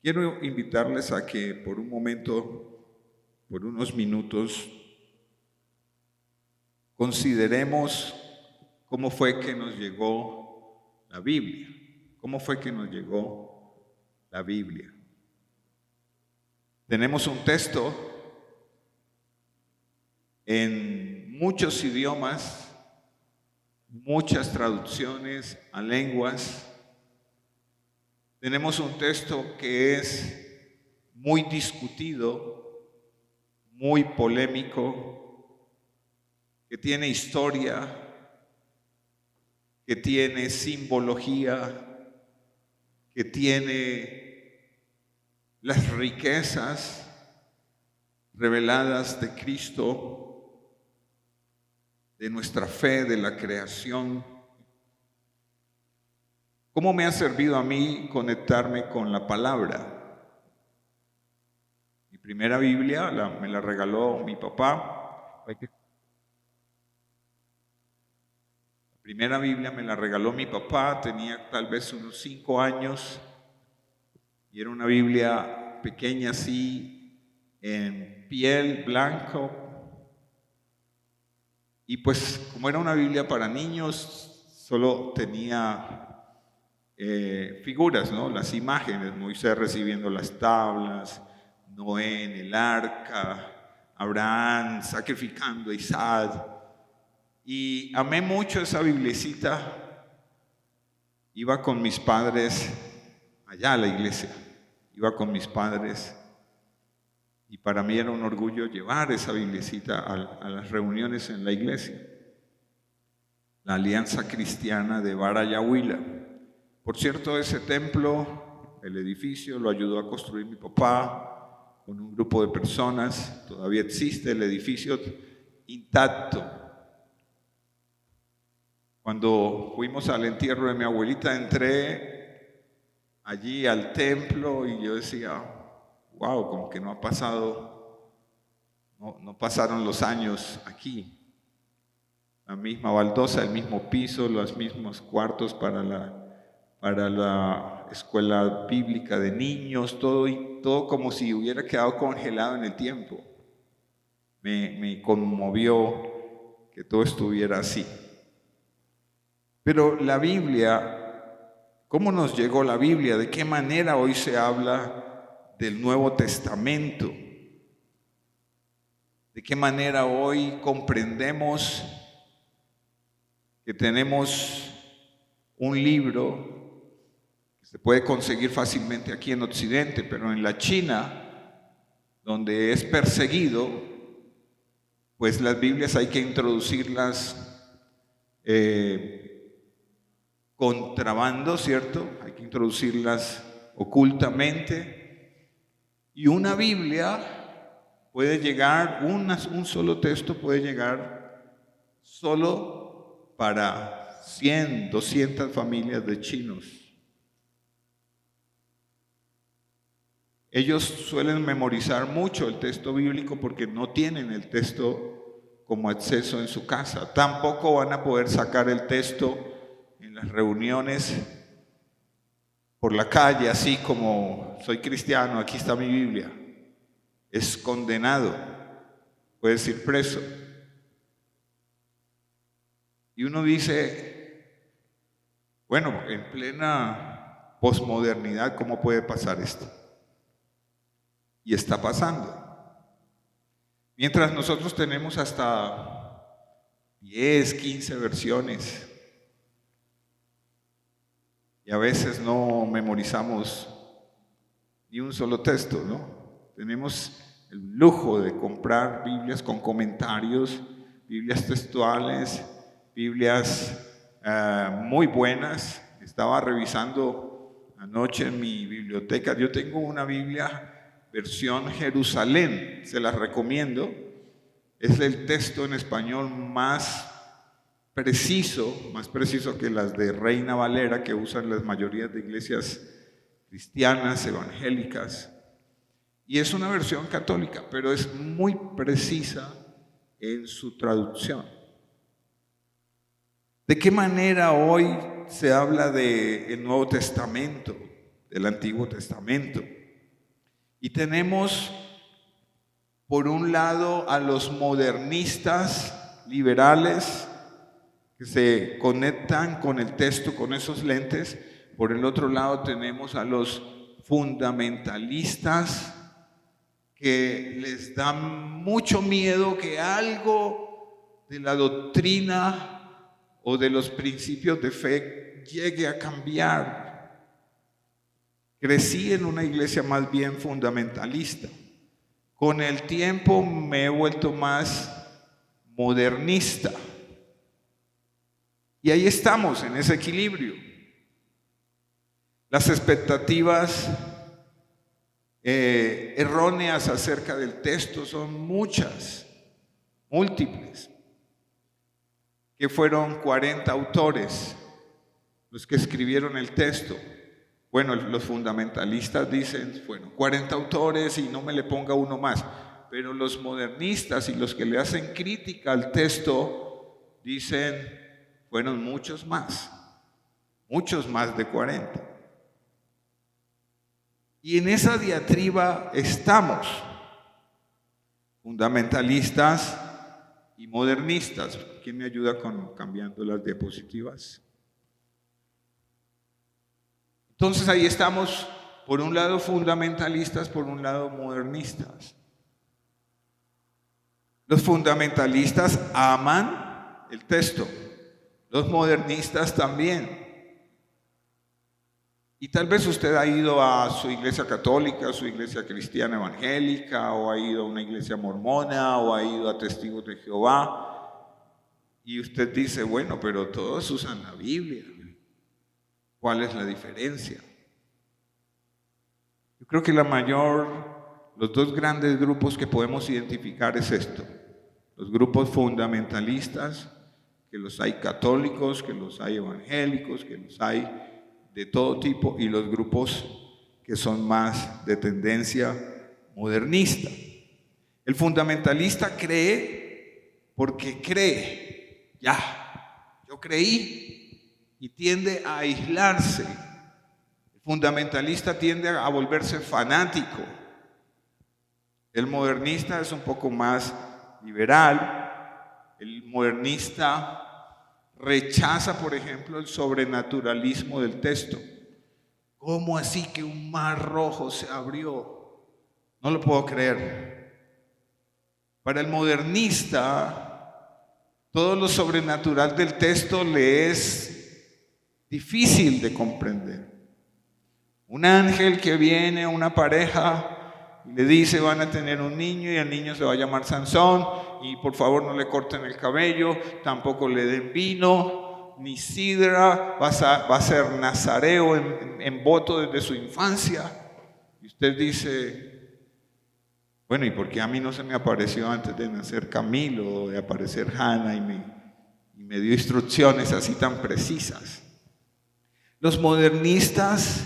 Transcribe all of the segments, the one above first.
Quiero invitarles a que por un momento, por unos minutos, consideremos cómo fue que nos llegó la Biblia. ¿Cómo fue que nos llegó la Biblia? Tenemos un texto en muchos idiomas, muchas traducciones a lenguas. Tenemos un texto que es muy discutido, muy polémico, que tiene historia, que tiene simbología, que tiene las riquezas reveladas de Cristo, de nuestra fe, de la creación. ¿Cómo me ha servido a mí conectarme con la palabra? Mi primera Biblia me la regaló mi papá. La primera Biblia me la regaló mi papá, tenía tal vez unos 5 años, y era una Biblia pequeña así, en piel, blanco. Y pues como era una Biblia para niños, solo tenía figuras, ¿no? Las imágenes, Moisés recibiendo las tablas, Noé en el arca, Abraham sacrificando a Isaac. Y amé mucho esa biblicita. Iba con mis padres allá a la iglesia, iba con mis padres, y para mí era un orgullo llevar esa biblicita a las reuniones en la iglesia. La Alianza Cristiana de Barayahuila. Por cierto, ese templo, el edificio, lo ayudó a construir mi papá con un grupo de personas. Todavía existe el edificio intacto. Cuando fuimos al entierro de mi abuelita, entré allí al templo y yo decía, wow, como que no ha pasado, no pasaron los años aquí. La misma baldosa, el mismo piso, los mismos cuartos para la escuela bíblica de niños, todo como si hubiera quedado congelado en el tiempo. Me conmovió que todo estuviera así. Pero la Biblia, ¿cómo nos llegó la Biblia? ¿De qué manera hoy se habla del Nuevo Testamento? ¿De qué manera hoy comprendemos que tenemos un libro que se puede conseguir fácilmente aquí en Occidente, pero en la China, donde es perseguido, pues las Biblias hay que introducirlas contrabando, ¿cierto? Hay que introducirlas ocultamente. Y una Biblia puede llegar, un solo texto puede llegar solo para 100, 200 familias de chinos. Ellos suelen memorizar mucho el texto bíblico porque no tienen el texto como acceso en su casa. Tampoco van a poder sacar el texto en las reuniones por la calle, así como soy cristiano, aquí está mi Biblia. Es condenado, puede ir preso. Y uno dice, bueno, en plena posmodernidad, ¿cómo puede pasar esto? Y está pasando. Mientras nosotros tenemos hasta 10, 15 versiones, y a veces no memorizamos ni un solo texto, ¿no? Tenemos el lujo de comprar Biblias con comentarios, Biblias textuales, Biblias muy buenas. Estaba revisando anoche en mi biblioteca. Yo tengo una Biblia versión Jerusalén, se las recomiendo. Es el texto en español más preciso que las de Reina Valera que usan las mayorías de iglesias cristianas, evangélicas. Y es una versión católica, pero es muy precisa en su traducción. ¿De qué manera hoy se habla del Nuevo Testamento, del Antiguo Testamento? Y tenemos, por un lado, a los modernistas liberales que se conectan con el texto con esos lentes. Por el otro lado tenemos a los fundamentalistas que les da mucho miedo que algo de la doctrina o de los principios de fe llegue a cambiar. Crecí en una iglesia más bien fundamentalista. Con el tiempo me he vuelto más modernista. Y ahí estamos, en ese equilibrio. Las expectativas erróneas acerca del texto son muchas, múltiples, que fueron 40 autores los que escribieron el texto. Bueno, los fundamentalistas dicen, bueno, 40 autores y no me le ponga uno más, pero los modernistas y los que le hacen crítica al texto dicen, fueron muchos más de 40. Y en esa diatriba estamos, fundamentalistas y modernistas. ¿Quién me ayuda cambiando las diapositivas? Entonces ahí estamos, por un lado fundamentalistas, por un lado modernistas. Los fundamentalistas aman el texto, los modernistas también. Y tal vez usted ha ido a su iglesia católica, a su iglesia cristiana evangélica, o ha ido a una iglesia mormona, o ha ido a Testigos de Jehová, y usted dice, bueno, pero todos usan la Biblia. ¿Cuál es la diferencia? Yo creo que los dos grandes grupos que podemos identificar es esto. Los grupos fundamentalistas, que los hay católicos, que los hay evangélicos, que los hay de todo tipo, y los grupos que son más de tendencia modernista. El fundamentalista cree porque cree. Ya, yo creí, y tiende a aislarse. El fundamentalista tiende a volverse fanático. El modernista es un poco más liberal. El modernista rechaza, por ejemplo, el sobrenaturalismo del texto. ¿Cómo así que un mar rojo se abrió? No lo puedo creer. Para el modernista, todo lo sobrenatural del texto le es difícil de comprender. Un ángel que viene a una pareja y le dice, van a tener un niño y el niño se va a llamar Sansón, y por favor no le corten el cabello, tampoco le den vino ni sidra, va a ser nazareo en voto desde su infancia. Y usted dice, bueno, ¿y por qué a mí no se me apareció antes de nacer Camilo o de aparecer Hannah y me dio instrucciones así tan precisas? Los modernistas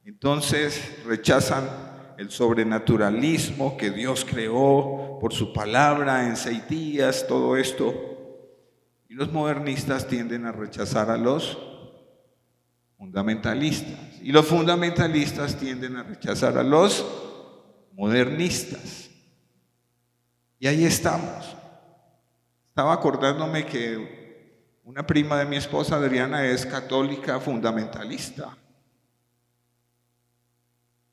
entonces rechazan el sobrenaturalismo que Dios creó por su palabra en 6 días, todo esto. Y los modernistas tienden a rechazar a los fundamentalistas. Y los fundamentalistas tienden a rechazar a los modernistas. Y ahí estamos. Estaba acordándome que una prima de mi esposa, Adriana, es católica fundamentalista.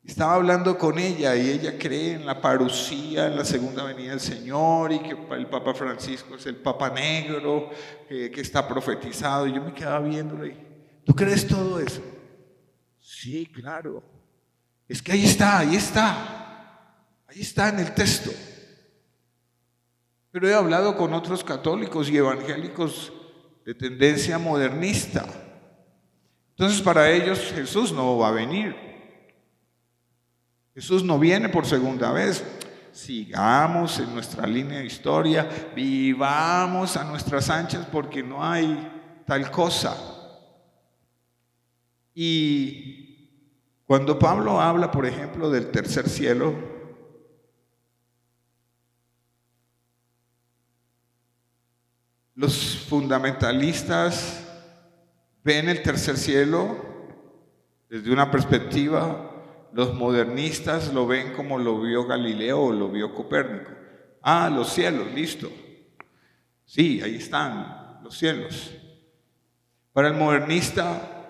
Estaba hablando con ella y ella cree en la parucía, en la segunda venida del Señor, y que el Papa Francisco es el Papa Negro, que está profetizado. Y yo me quedaba viéndolo y, ¿tú crees todo eso? Sí, claro. Es que ahí está en el texto. Pero he hablado con otros católicos y evangélicos de tendencia modernista. Entonces para ellos Jesús no va a venir. Jesús no viene por segunda vez. Sigamos en nuestra línea de historia, vivamos a nuestras anchas porque no hay tal cosa. Y cuando Pablo habla, por ejemplo, del tercer cielo, los fundamentalistas ven el tercer cielo desde una perspectiva los modernistas lo ven como lo vio Galileo o lo vio Copérnico. Ah, los cielos, listo. Sí, ahí están los cielos. Para el modernista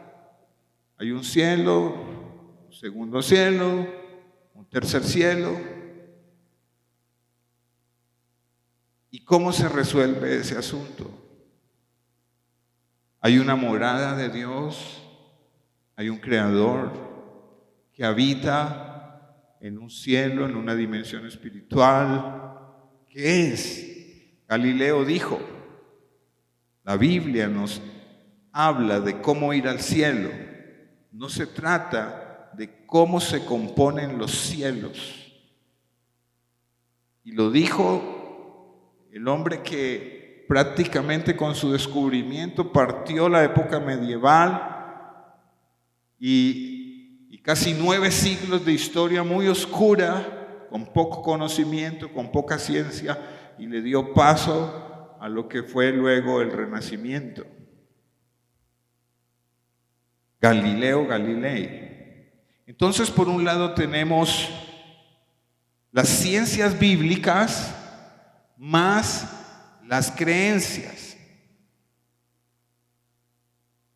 hay un cielo, un segundo cielo, un tercer cielo. ¿Y cómo se resuelve ese asunto? Hay una morada de Dios, hay un creador que habita en un cielo, en una dimensión espiritual. ¿Qué es? Galileo dijo, la Biblia nos habla de cómo ir al cielo. No se trata de cómo se componen los cielos. Y lo dijo el hombre que prácticamente con su descubrimiento partió la época medieval y casi 9 siglos de historia muy oscura, con poco conocimiento, con poca ciencia, y le dio paso a lo que fue luego el Renacimiento. Galileo Galilei. Entonces, por un lado tenemos las ciencias bíblicas más las creencias.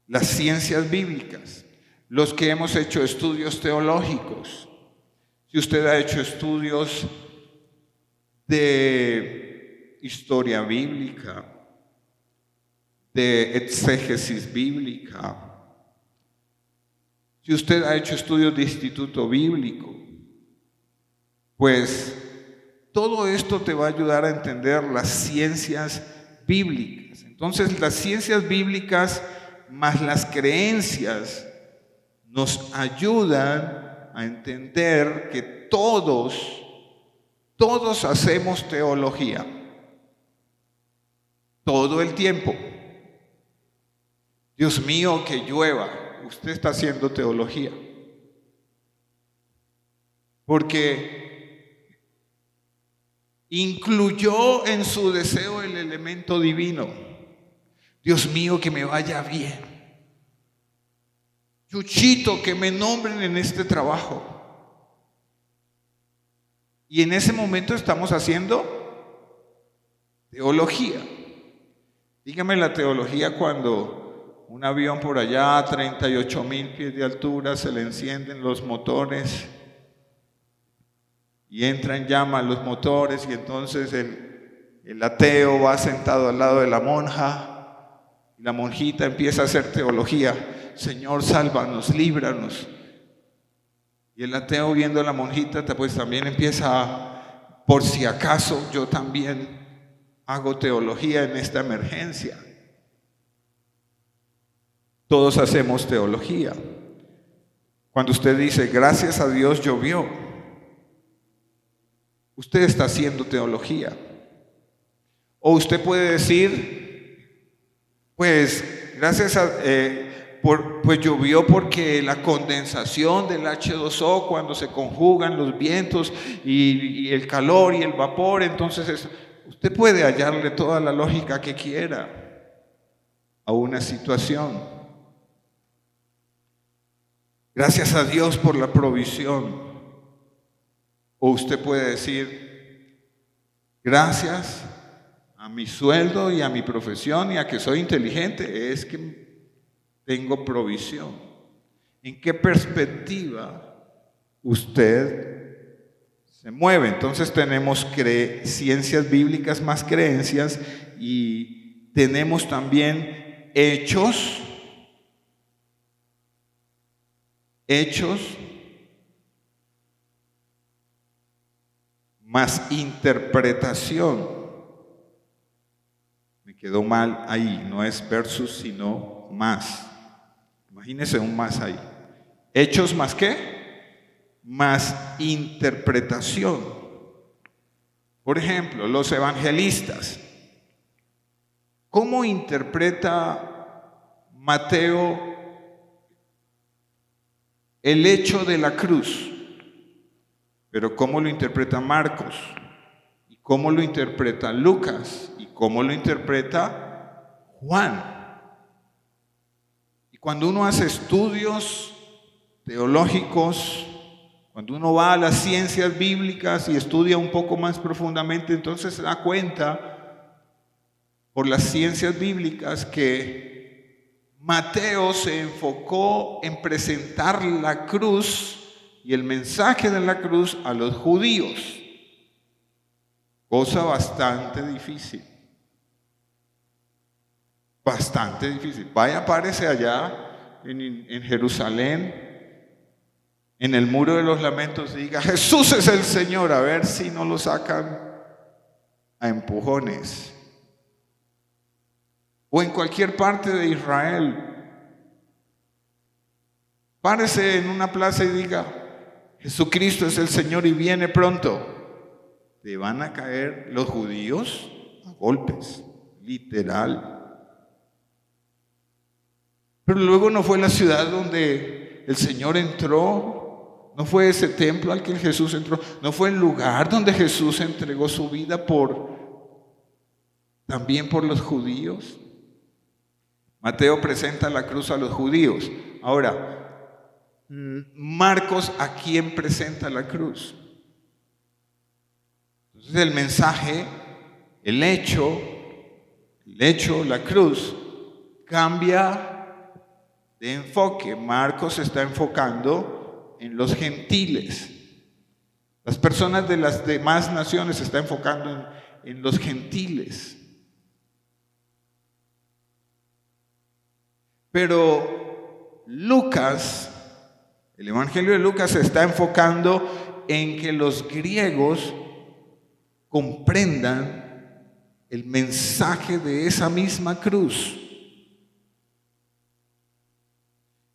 Las ciencias bíblicas. Los que hemos hecho estudios teológicos. Si usted ha hecho estudios de historia bíblica, de exégesis bíblica, si usted ha hecho estudios de instituto bíblico, pues todo esto te va a ayudar a entender las ciencias bíblicas. Entonces, las ciencias bíblicas más las creencias nos ayudan a entender que todos hacemos teología. Todo el tiempo. Dios mío, que llueva. Usted está haciendo teología. Porque incluyó en su deseo el elemento divino. Dios mío, que me vaya bien. Chuchito, que me nombren en este trabajo. Y en ese momento estamos haciendo teología. Dígame la teología cuando un avión por allá a 38,000 pies de altura se le encienden los motores y entra en llamas los motores y entonces el ateo va sentado al lado de la monja y la monjita empieza a hacer teología. Señor, sálvanos, líbranos. Y el ateo viendo a la monjita, pues también empieza, por si acaso yo también hago teología en esta emergencia. Todos hacemos teología. Cuando usted dice, gracias a Dios llovió, usted está haciendo teología. O usted puede decir, pues gracias a... pues llovió porque la condensación del H2O cuando se conjugan los vientos y el calor y el vapor, entonces usted puede hallarle toda la lógica que quiera a una situación. Gracias a Dios por la provisión. O usted puede decir, gracias a mi sueldo y a mi profesión y a que soy inteligente, es que tengo provisión. ¿En qué perspectiva usted se mueve? Entonces tenemos ciencias bíblicas más creencias y tenemos también hechos más interpretación. Me quedó mal ahí, no es versus sino más. Imagínese un más ahí. Hechos más ¿qué? Más interpretación. Por ejemplo, los evangelistas. ¿Cómo interpreta Mateo el hecho de la cruz? Pero ¿cómo lo interpreta Marcos? ¿Y cómo lo interpreta Lucas? ¿Y cómo lo interpreta Juan? Cuando uno hace estudios teológicos, Cuando uno va a las ciencias bíblicas y estudia un poco más profundamente, entonces se da cuenta por las ciencias bíblicas que Mateo se enfocó en presentar la cruz y el mensaje de la cruz a los judíos. Cosa bastante difícil. Bastante difícil. Vaya, párese allá en Jerusalén, en el muro de los lamentos, y diga: Jesús es el Señor, a ver si no lo sacan a empujones. O en cualquier parte de Israel, párese en una plaza y diga: Jesucristo es el Señor y viene pronto. Te van a caer los judíos a golpes, literal. Pero luego no fue la ciudad donde el Señor entró, no fue ese templo al que Jesús entró, no fue el lugar donde Jesús entregó su vida también por los judíos. Mateo presenta la cruz a los judíos. Ahora, Marcos, ¿a quién presenta la cruz? Entonces el mensaje, el hecho, la cruz, cambia de enfoque. Marcos se está enfocando en los gentiles. Las personas de las demás naciones se está enfocando en los gentiles. Pero Lucas, el Evangelio de Lucas, se está enfocando en que los griegos comprendan el mensaje de esa misma cruz.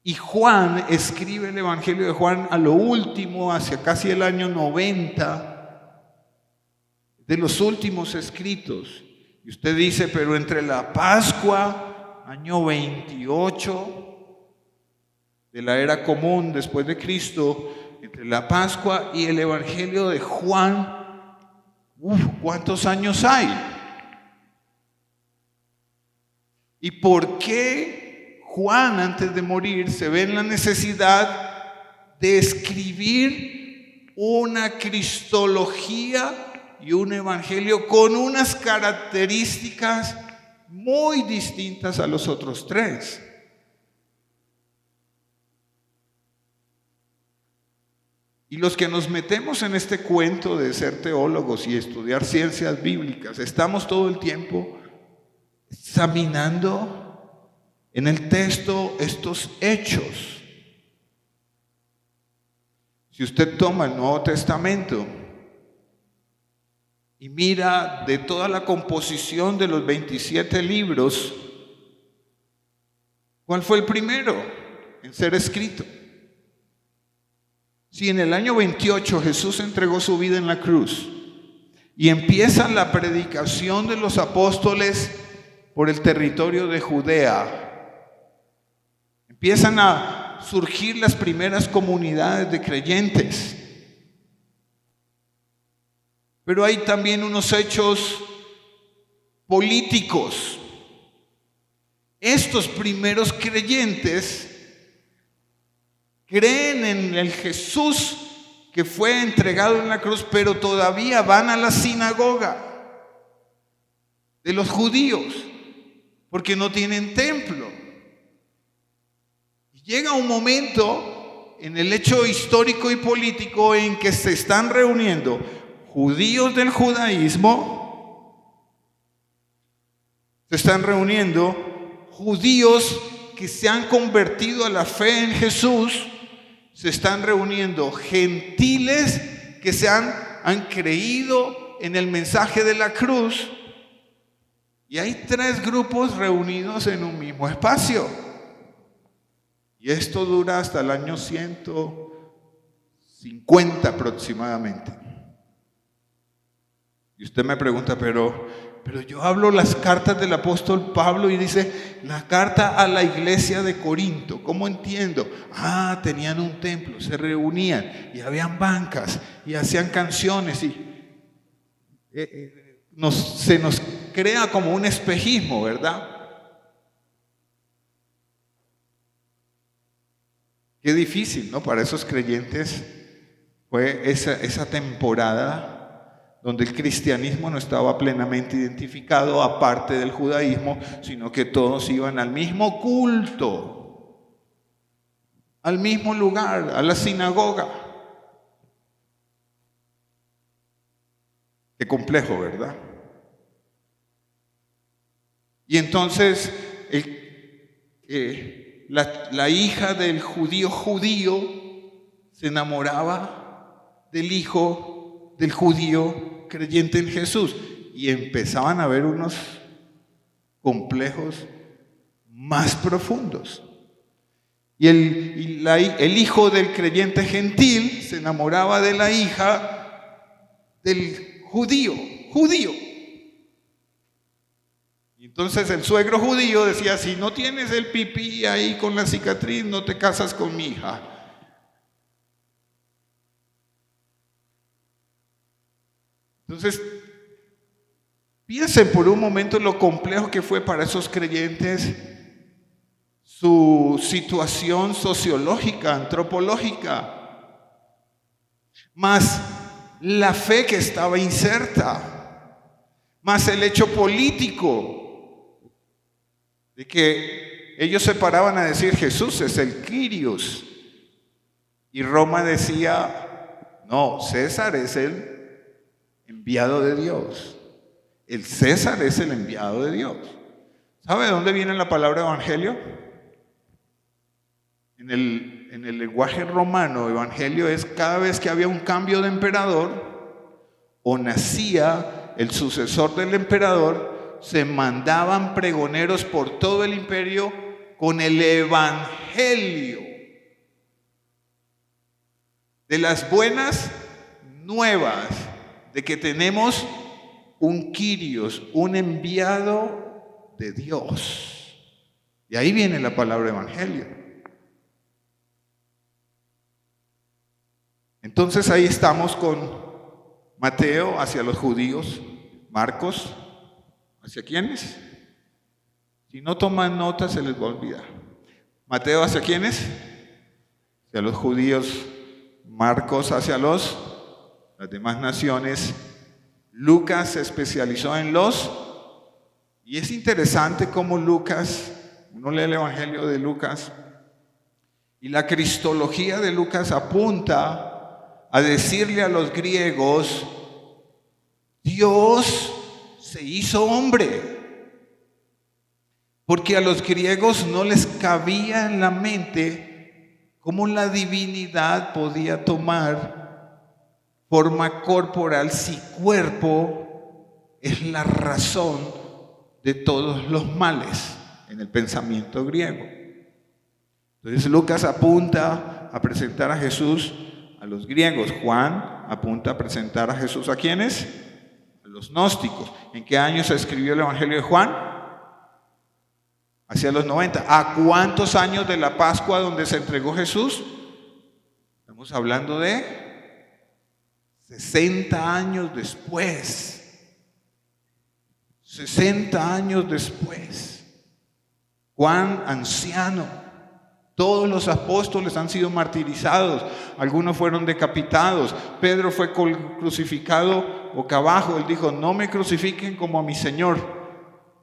Y Juan escribe el Evangelio de Juan a lo último, hacia casi el año 90, de los últimos escritos. Y usted dice: pero entre la Pascua, año 28 de la era común después de Cristo, entre la Pascua y el Evangelio de Juan, ¿cuántos años hay? ¿Y por qué Juan, antes de morir, se ve en la necesidad de escribir una cristología y un evangelio con unas características muy distintas a los otros tres? Y los que nos metemos en este cuento de ser teólogos y estudiar ciencias bíblicas, estamos todo el tiempo examinando en el texto estos hechos. Si usted toma el Nuevo Testamento y mira de toda la composición de los 27 libros, ¿cuál fue el primero en ser escrito? Si en el año 28 Jesús entregó su vida en la cruz y empieza la predicación de los apóstoles por el territorio de Judea, empiezan a surgir las primeras comunidades de creyentes. Pero hay también unos hechos políticos. Estos primeros creyentes creen en el Jesús que fue entregado en la cruz, pero todavía van a la sinagoga de los judíos porque no tienen templo. Llega un momento en el hecho histórico y político en que se están reuniendo judíos del judaísmo, se están reuniendo judíos que se han convertido a la fe en Jesús, se están reuniendo gentiles que han creído en el mensaje de la cruz, y hay tres grupos reunidos en un mismo espacio. Y esto dura hasta el año 150 aproximadamente. Y usted me pregunta: pero yo hablo las cartas del apóstol Pablo y dice la carta a la iglesia de Corinto. ¿Cómo entiendo? Tenían un templo, se reunían y habían bancas y hacían canciones y se nos crea como un espejismo, ¿verdad? Qué difícil, ¿no? Para esos creyentes Fue esa temporada donde el cristianismo no estaba plenamente identificado aparte del judaísmo, sino que todos iban al mismo culto, al mismo lugar, a la sinagoga. Qué complejo, ¿verdad? Y entonces la hija del judío se enamoraba del hijo del judío creyente en Jesús, y empezaban a haber unos complejos más profundos. Y el hijo del creyente gentil se enamoraba de la hija del judío. Y entonces el suegro judío decía: si no tienes el pipí ahí con la cicatriz, no te casas con mi hija. Entonces, piensen por un momento lo complejo que fue para esos creyentes su situación sociológica, antropológica, más la fe que estaba inserta, más el hecho político de que ellos se paraban a decir: Jesús es el Kyrios, y Roma decía: no, César es el enviado de Dios. El César es el enviado de Dios. ¿Sabe de dónde viene la palabra evangelio? En el lenguaje romano, evangelio es cada vez que había un cambio de emperador o nacía el sucesor del emperador, se mandaban pregoneros por todo el imperio con el evangelio de las buenas nuevas de que tenemos un Kyrios, un enviado de Dios. Y ahí viene la palabra evangelio. Entonces ahí estamos con Mateo hacia los judíos, Marcos, ¿hacia quiénes? Si no toman nota se les va a olvidar. Mateo ¿hacia quiénes? Hacia los judíos, Marcos hacia las demás naciones, Lucas se especializó en y es interesante cómo Lucas, uno lee el evangelio de Lucas y la cristología de Lucas apunta a decirle a los griegos: Dios se hizo hombre, porque a los griegos no les cabía en la mente cómo la divinidad podía tomar forma corporal si cuerpo es la razón de todos los males en el pensamiento griego. Entonces Lucas apunta a presentar a Jesús a los griegos. Juan apunta a presentar a Jesús ¿a quiénes? A los gnósticos. ¿En qué año se escribió el Evangelio de Juan? Hacia los 90. ¿A cuántos años de la Pascua donde se entregó Jesús? Estamos hablando de 60 años después. 60 años después. Juan, anciano. Todos los apóstoles han sido martirizados. Algunos fueron decapitados. Pedro fue crucificado boca abajo. Él dijo: no me crucifiquen como a mi Señor,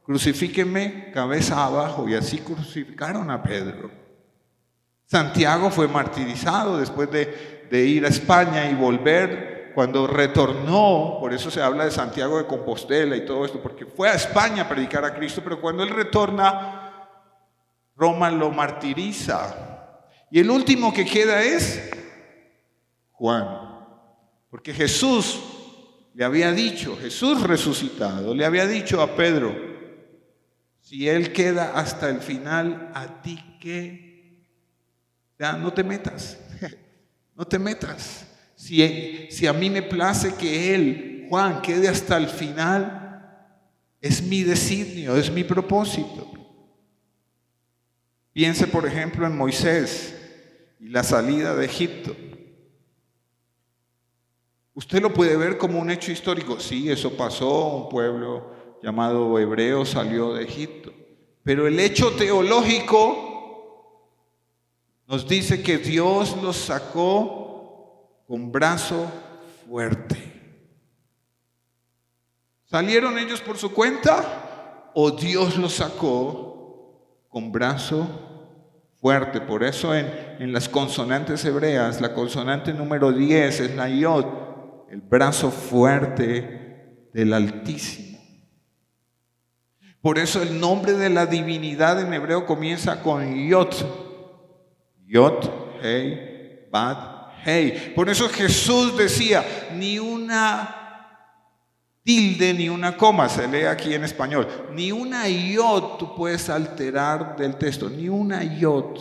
crucifíquenme cabeza abajo. Y así crucificaron a Pedro. Santiago fue martirizado después de ir a España y volver. Cuando retornó, por eso se habla de Santiago de Compostela y todo esto, porque fue a España a predicar a Cristo, pero cuando él retorna, Roma lo martiriza. Y el último que queda es Juan, porque Jesús le había dicho, Jesús resucitado, le había dicho a Pedro: si él queda hasta el final, ¿a ti qué? Ya no te metas, no te metas. Si a mí me place que él, Juan, quede hasta el final, es mi designio, es mi propósito. Piense, por ejemplo, en Moisés y la salida de Egipto. Usted lo puede ver como un hecho histórico. Sí, eso pasó, un pueblo llamado hebreo salió de Egipto. Pero el hecho teológico nos dice que Dios los sacó con brazo fuerte. ¿Salieron ellos por su cuenta o Dios los sacó con brazo fuerte? Por eso en las consonantes hebreas, la consonante número 10 es la yod, el brazo fuerte del Altísimo. Por eso el nombre de la divinidad en hebreo comienza con yod. Yod, hey, bad, hey. Por eso Jesús decía, ni una tilde ni una coma, se lee aquí en español, ni una yod tú puedes alterar del texto, ni una yod.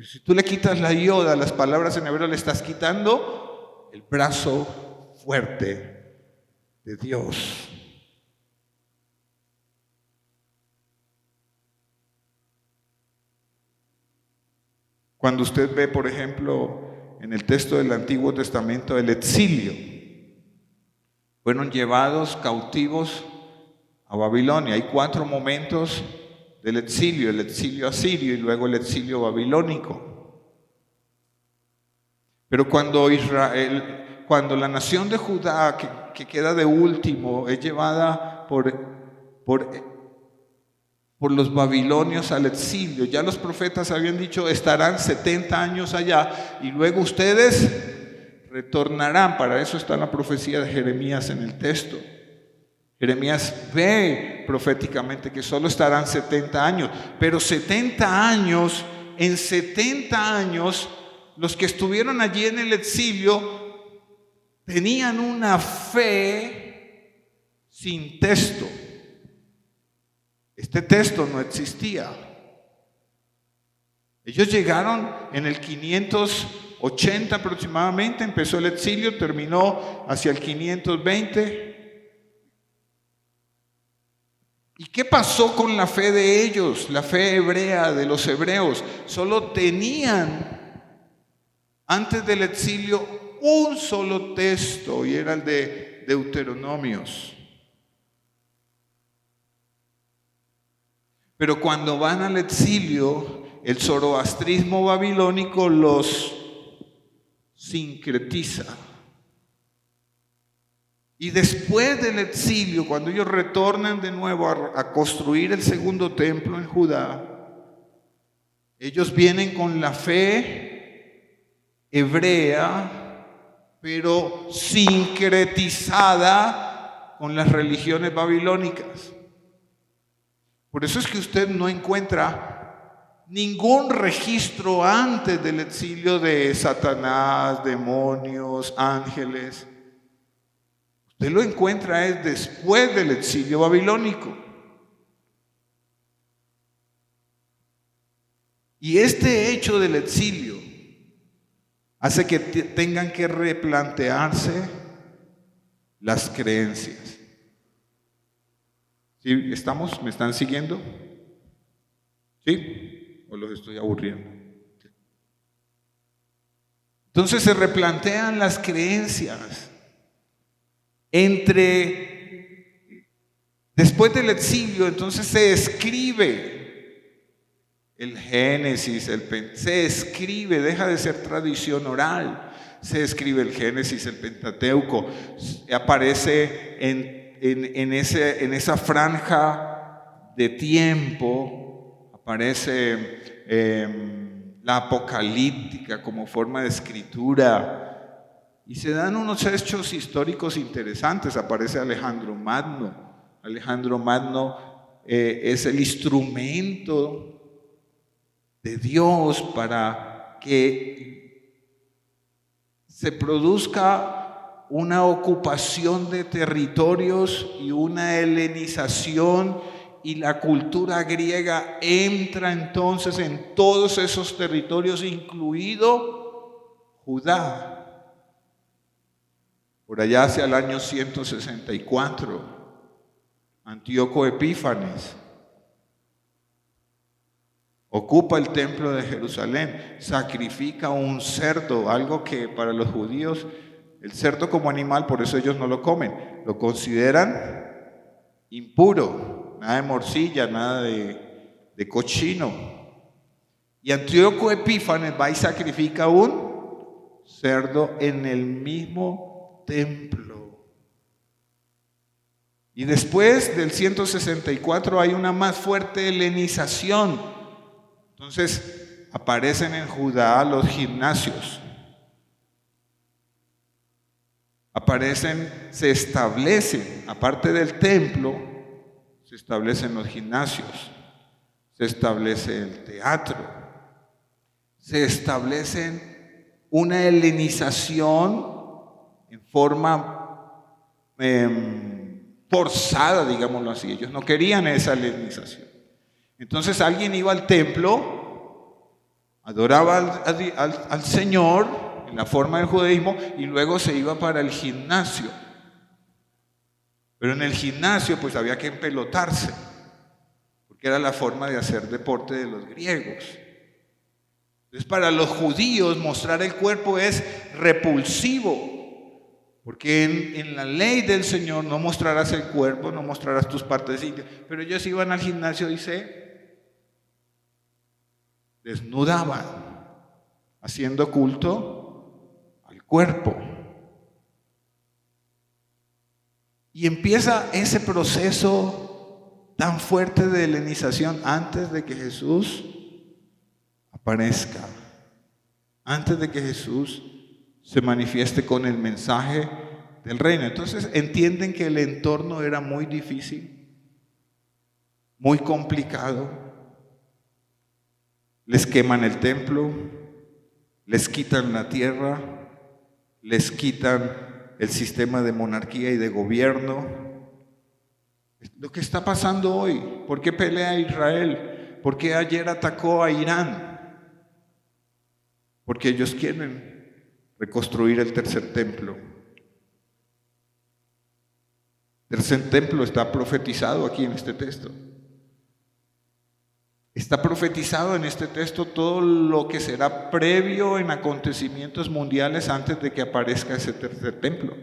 Si tú le quitas la yod a las palabras en hebreo, le estás quitando el brazo fuerte de Dios. Cuando usted ve, por ejemplo, en el texto del Antiguo Testamento, el exilio, fueron llevados cautivos a Babilonia. Hay 4 momentos del exilio: el exilio asirio y luego el exilio babilónico. Pero cuando la nación de Judá, que queda de último, es llevada por los babilonios al exilio, ya los profetas habían dicho, estarán 70 años allá y luego ustedes retornarán. Para eso está la profecía de Jeremías en el texto. Jeremías ve proféticamente que solo estarán 70 años, pero 70 años, en 70 años, los que estuvieron allí en el exilio tenían una fe sin texto. Este texto no existía. Ellos llegaron en el 580 aproximadamente, empezó el exilio, terminó hacia el 520. ¿Y qué pasó con la fe de ellos? La fe hebrea de los hebreos. Solo tenían antes del exilio un solo texto y era el de Deuteronomios. Pero cuando van al exilio, el zoroastrismo babilónico los sincretiza. Y después del exilio, cuando ellos retornan de nuevo a construir el segundo templo en Judá, ellos vienen con la fe hebrea, pero sincretizada con las religiones babilónicas. Por eso es que usted no encuentra ningún registro antes del exilio de Satanás, demonios, ángeles. Usted lo encuentra es después del exilio babilónico. Y este hecho del exilio hace que tengan que replantearse las creencias. ¿Sí? ¿Me están siguiendo? ¿Sí? ¿O los estoy aburriendo? Entonces se replantean las creencias. Después del exilio, entonces se escribe el Génesis, se escribe, deja de ser tradición oral, se escribe el Génesis, el Pentateuco, aparece en esa franja de tiempo, aparece la apocalíptica como forma de escritura. Y se dan unos hechos históricos interesantes. Aparece Alejandro Magno. Alejandro Magno es el instrumento de Dios para que se produzca una ocupación de territorios y una helenización, y la cultura griega entra entonces en todos esos territorios, incluido Judá. Por allá hacia el año 164, Antíoco Epífanes ocupa el templo de Jerusalén, sacrifica un cerdo, algo que para los judíos, el cerdo como animal, por eso ellos no lo comen, lo consideran impuro, nada de morcilla, nada de cochino. Y Antíoco Epífanes va y sacrifica un cerdo en el mismo templo. Y después del 164 hay una más fuerte helenización. Entonces aparecen en Judá los gimnasios. Se establecen, aparte del templo, se establecen los gimnasios, se establece el teatro, se establece una helenización en forma forzada, digámoslo así. Ellos no querían esa helenización. Entonces alguien iba al templo, adoraba al Señor en la forma del judaísmo, y luego se iba para el gimnasio. Pero en el gimnasio pues había que empelotarse, porque era la forma de hacer deporte de los griegos. Entonces para los judíos mostrar el cuerpo es repulsivo, porque en la ley del Señor no mostrarás el cuerpo, no mostrarás tus partes íntimas. Pero ellos iban al gimnasio y se desnudaban, haciendo culto cuerpo. Y empieza ese proceso tan fuerte de helenización antes de que Jesús aparezca, antes de que Jesús se manifieste con el mensaje del reino. Entonces entienden que el entorno era muy difícil, muy complicado. Les queman el templo, les quitan la tierra, les quitan el sistema de monarquía y de gobierno. Lo que está pasando hoy. ¿Por qué pelea Israel? ¿Por qué ayer atacó a Irán? Porque ellos quieren reconstruir el tercer templo. El tercer templo está profetizado aquí en este texto. Está profetizado en este texto todo lo que será previo en acontecimientos mundiales antes de que aparezca ese tercer templo.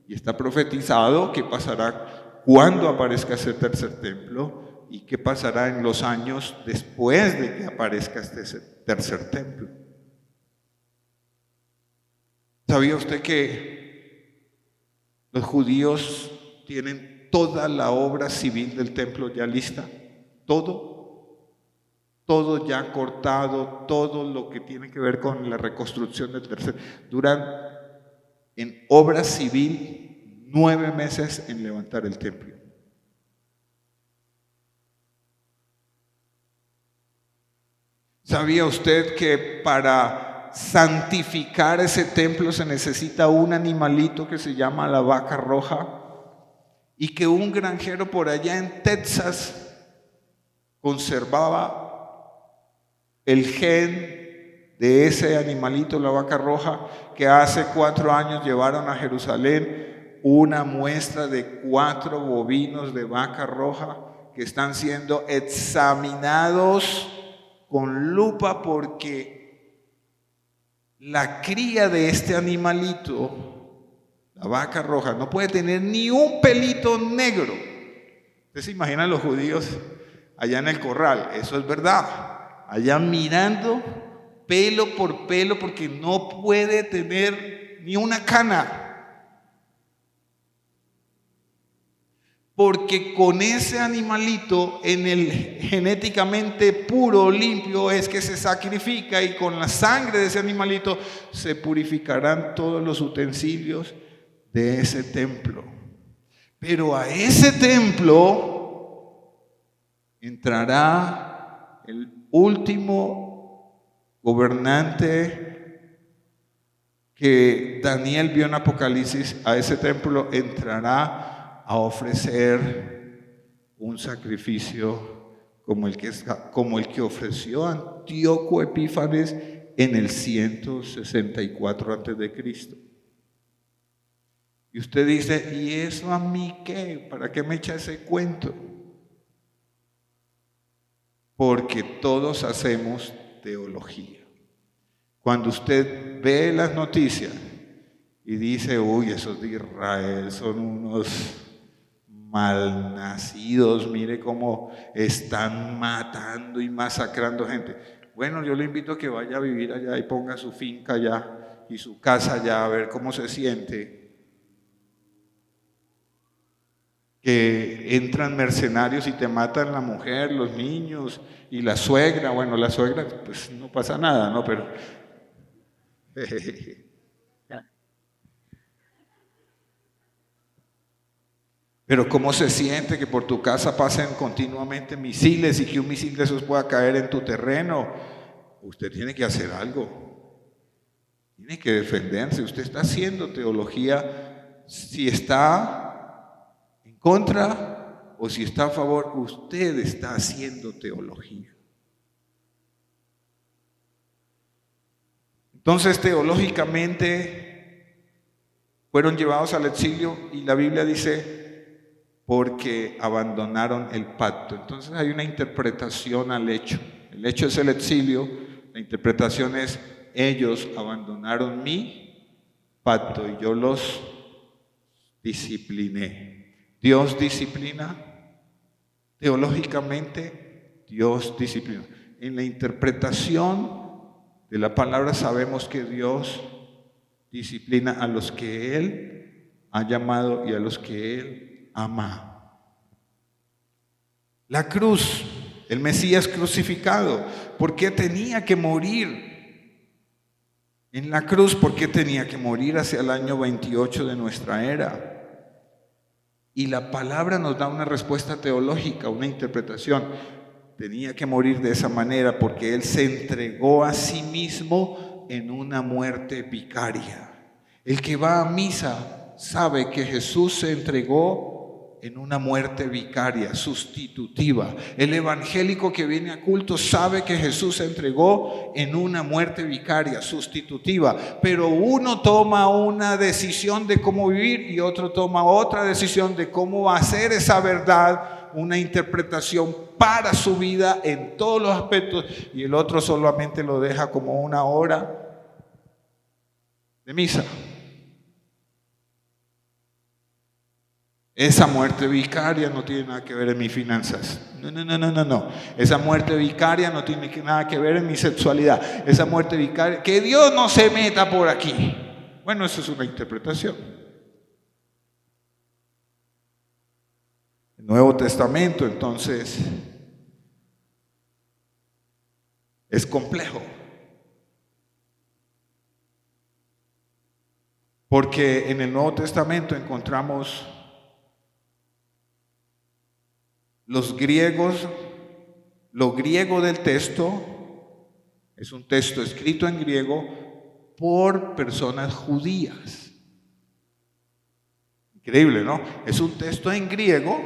Y está profetizado qué pasará cuando aparezca ese tercer templo y qué pasará en los años después de que aparezca este tercer templo. ¿Sabía usted que los judíos tienen toda la obra civil del templo ya lista? Todo ya cortado, todo lo que tiene que ver con la reconstrucción del tercer. Duran en obra civil 9 meses en levantar el templo. ¿Sabía usted que para santificar ese templo se necesita un animalito que se llama la vaca roja? Y que un granjero por allá en Texas conservaba el gen de ese animalito, la vaca roja, que hace 4 años llevaron a Jerusalén una muestra de 4 bovinos de vaca roja que están siendo examinados con lupa, porque la cría de este animalito, la vaca roja, no puede tener ni un pelito negro. Ustedes se imaginan los judíos allá en el corral. Eso es verdad. Allá mirando pelo por pelo, porque no puede tener ni una cana. Porque con ese animalito, en el genéticamente puro, limpio, es que se sacrifica, y con la sangre de ese animalito se purificarán todos los utensilios de ese templo. Pero a ese templo entrará el último gobernante que Daniel vio en Apocalipsis. A ese templo entrará a ofrecer un sacrificio como el que ofreció Antíoco Epífanes en el 164 a.C. Y usted dice, ¿y eso a mí qué? ¿Para qué me echa ese cuento? Porque todos hacemos teología. Cuando usted ve las noticias y dice, uy, esos de Israel son unos malnacidos, mire cómo están matando y masacrando gente. Bueno, yo le invito a que vaya a vivir allá y ponga su finca allá y su casa allá a ver cómo se siente, que entran mercenarios y te matan la mujer, los niños y la suegra. Bueno, la suegra pues no pasa nada, ¿no? Pero pero ¿cómo se siente que por tu casa pasen continuamente misiles y que un misil de esos pueda caer en tu terreno? Usted tiene que hacer algo. Tiene que defenderse. Usted está haciendo teología. Si está en contra o si está a favor, usted está haciendo teología. Entonces, teológicamente, fueron llevados al exilio y la Biblia dice, porque abandonaron el pacto. Entonces hay una interpretación al hecho. El hecho es el exilio, la interpretación es, ellos abandonaron mi pacto y yo los discipliné. Dios disciplina, teológicamente Dios disciplina. En la interpretación de la palabra sabemos que Dios disciplina a los que Él ha llamado y a los que Él ama. La cruz, el Mesías crucificado, ¿por qué tenía que morir en la cruz? ¿Por qué tenía que morir hacia el año 28 de nuestra era? Y la palabra nos da una respuesta teológica, una interpretación. Tenía que morir de esa manera porque Él se entregó a sí mismo en una muerte vicaria. El que va a misa sabe que Jesús se entregó en una muerte vicaria, sustitutiva. El evangélico que viene a culto sabe que Jesús se entregó en una muerte vicaria, sustitutiva. Pero uno toma una decisión de cómo vivir y otro toma otra decisión de cómo hacer esa verdad una interpretación para su vida en todos los aspectos, y el otro solamente lo deja como una hora de misa. Esa muerte vicaria no tiene nada que ver en mis finanzas. No. Esa muerte vicaria no tiene nada que ver en mi sexualidad. Esa muerte vicaria, que Dios no se meta por aquí. Bueno, eso es una interpretación. El Nuevo Testamento, entonces, es complejo. Porque en el Nuevo Testamento encontramos los griegos, lo griego del texto es un texto escrito en griego por personas judías. Increíble, ¿no? Es un texto en griego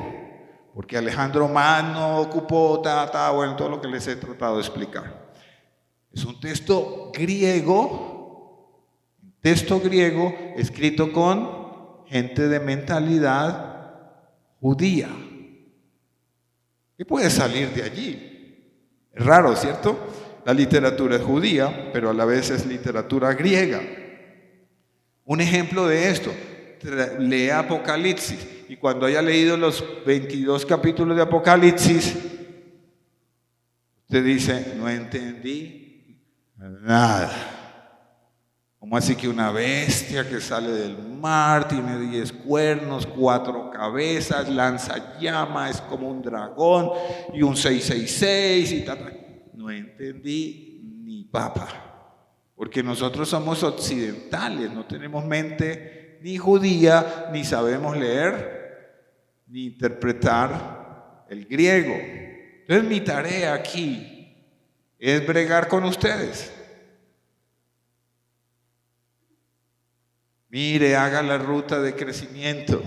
porque Alejandro Magno ocupó bueno, todo lo que les he tratado de explicar. Es un texto griego escrito con gente de mentalidad judía. ¿Qué puede salir de allí? Es raro, ¿cierto? La literatura es judía, pero a la vez es literatura griega. Un ejemplo de esto, lea Apocalipsis, y cuando haya leído los 22 capítulos de Apocalipsis, usted dice, no entendí nada. ¿Cómo así que una bestia que sale del mar, tiene 10 cuernos, 4 cabezas, lanza llama, es como un dragón y un 666 y tal? No entendí ni papa, porque nosotros somos occidentales, no tenemos mente ni judía, ni sabemos leer, ni interpretar el griego. Entonces mi tarea aquí es bregar con ustedes. Mire, haga la ruta de crecimiento.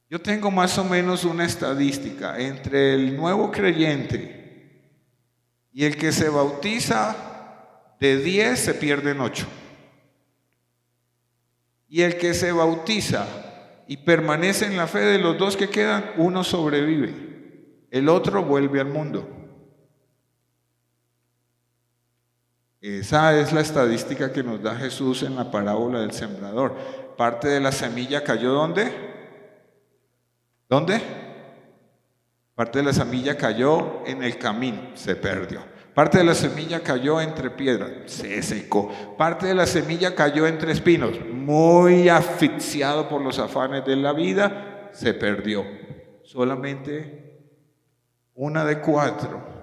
Yo tengo más o menos una estadística entre el nuevo creyente y el que se bautiza, de 10 se pierden 8. Y el que se bautiza y permanece en la fe, de los 2 que quedan, uno sobrevive, el otro vuelve al mundo. Esa es la estadística que nos da Jesús en la parábola del sembrador. Parte de la semilla cayó ¿dónde? ¿Dónde? Parte de la semilla cayó en el camino, se perdió. Parte de la semilla cayó entre piedras, se secó. Parte de la semilla cayó entre espinos, muy asfixiado por los afanes de la vida, se perdió. Solamente una de 4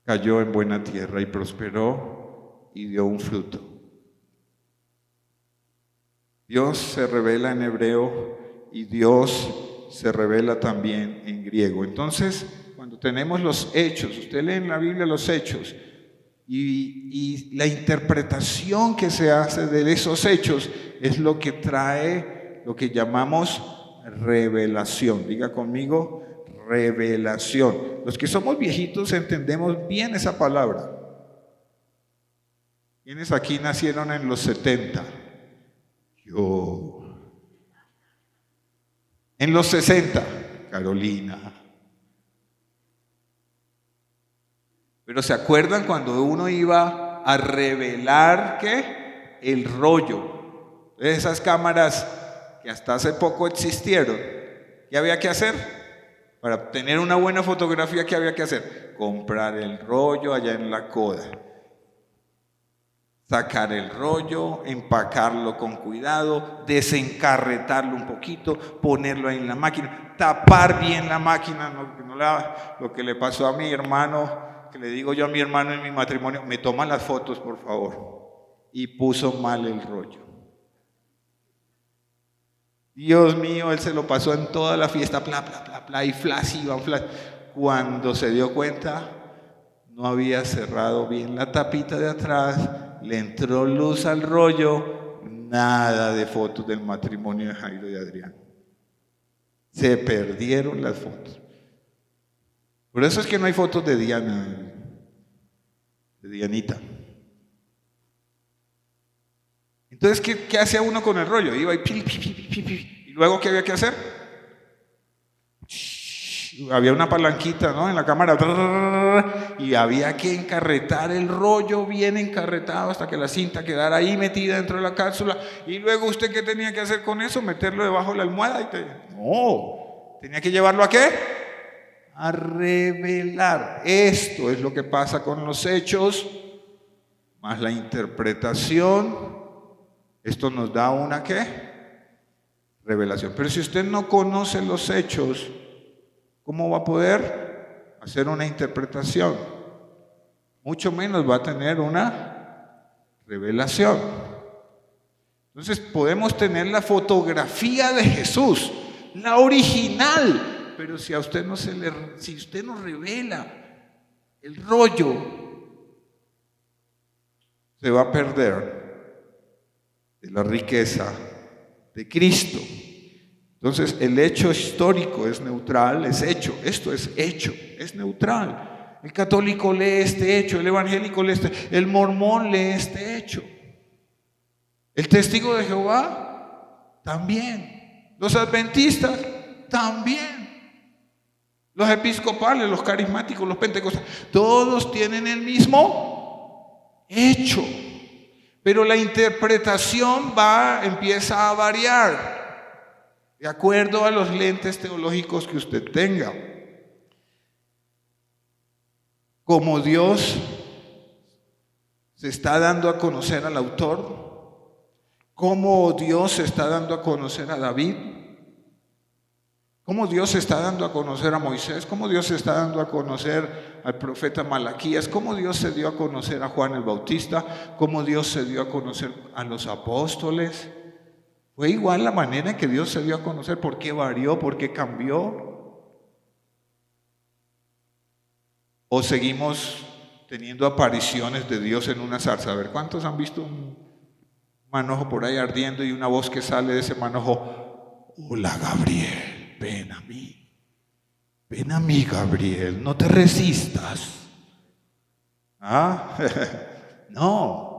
cayó en buena tierra y prosperó y dio un fruto. Dios se revela en hebreo y Dios se revela también en griego. Entonces, cuando tenemos los hechos, usted lee en la Biblia los hechos y la interpretación que se hace de esos hechos es lo que trae lo que llamamos revelación. Diga conmigo, revelación. Los que somos viejitos entendemos bien esa palabra. ¿Quiénes aquí nacieron en los 70? Yo. En los 60, Carolina. Pero ¿se acuerdan cuando uno iba a revelar qué? El rollo. Esas cámaras que hasta hace poco existieron. ¿Qué había que hacer? Para obtener una buena fotografía, ¿qué había que hacer? Comprar el rollo allá en la coda. Sacar el rollo, empacarlo con cuidado, desencarretarlo un poquito, ponerlo ahí en la máquina, tapar bien la máquina, lo que le pasó a mi hermano, que le digo yo a mi hermano en mi matrimonio, me toma las fotos por favor, y puso mal el rollo. Dios mío, él se lo pasó en toda la fiesta, bla, bla, bla, bla, y flash, iban flash. Cuando se dio cuenta, no había cerrado bien la tapita de atrás, le entró luz al rollo, nada de fotos del matrimonio de Jairo y Adrián. Se perdieron las fotos. Por eso es que no hay fotos de Diana, de Dianita. Entonces, ¿qué hacía uno con el rollo? Iba y luego, ¿qué había que hacer? Había una palanquita, ¿no? En la cámara, y había que encarretar el rollo bien encarretado hasta que la cinta quedara ahí metida dentro de la cápsula. Y luego, ¿usted qué tenía que hacer con eso? Meterlo debajo de la almohada. No, tenía que llevarlo ¿a qué? A revelar. Esto es lo que pasa con los hechos, más la interpretación. Esto nos da una ¿qué? Revelación. Pero si usted no conoce los hechos, ¿cómo va a poder hacer una interpretación? Mucho menos va a tener una revelación. Entonces podemos tener la fotografía de Jesús, la original, pero si a usted si usted no revela el rollo, se va a perder de la riqueza de Cristo. Entonces el hecho histórico es neutral, es hecho, esto es hecho, es neutral. El católico lee este hecho, el evangélico lee el mormón lee este hecho. El testigo de Jehová también. Los adventistas también. Los episcopales, los carismáticos, los pentecostales, todos tienen el mismo hecho. Pero la interpretación empieza a variar de acuerdo a los lentes teológicos que usted tenga. Como Dios se está dando a conocer al autor, como Dios se está dando a conocer a David, como Dios se está dando a conocer a Moisés, como Dios se está dando a conocer al profeta Malaquías, como Dios se dio a conocer a Juan el Bautista, como Dios se dio a conocer a los apóstoles. Fue igual la manera en que Dios se dio a conocer. ¿Por qué varió? ¿Por qué cambió? ¿O seguimos teniendo apariciones de Dios en una zarza? A ver, ¿cuántos han visto un manojo por ahí ardiendo y una voz que sale de ese manojo? Hola, Gabriel, ven a mí. Ven a mí, Gabriel, no te resistas. ¿Ah? No.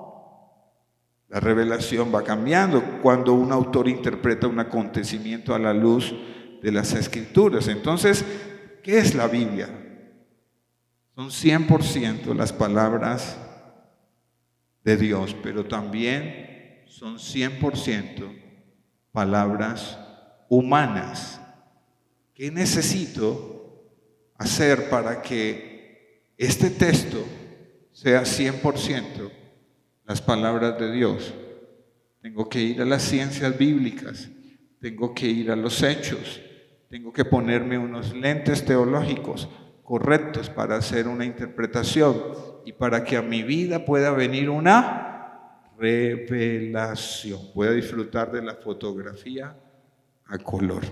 La revelación va cambiando cuando un autor interpreta un acontecimiento a la luz de las Escrituras. Entonces, ¿qué es la Biblia? Son 100% las palabras de Dios, pero también son 100% palabras humanas. ¿Qué necesito hacer para que este texto sea 100% las palabras de Dios. Tengo que ir a las ciencias bíblicas, tengo que ir a los hechos, tengo que ponerme unos lentes teológicos correctos para hacer una interpretación y para que a mi vida pueda venir una revelación, pueda disfrutar de la fotografía a color.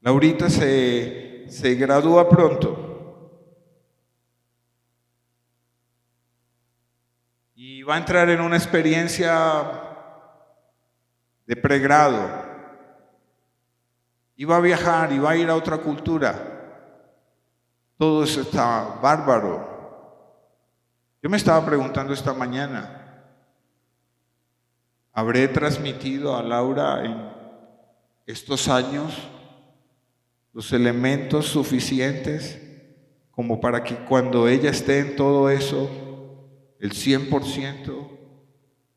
Laurita se gradúa pronto y va a entrar en una experiencia de pregrado. Y va a viajar y va a ir a otra cultura. Todo eso está bárbaro. Yo me estaba preguntando esta mañana, ¿habré transmitido a Laura en estos años los elementos suficientes como para que cuando ella esté en todo eso, el 100%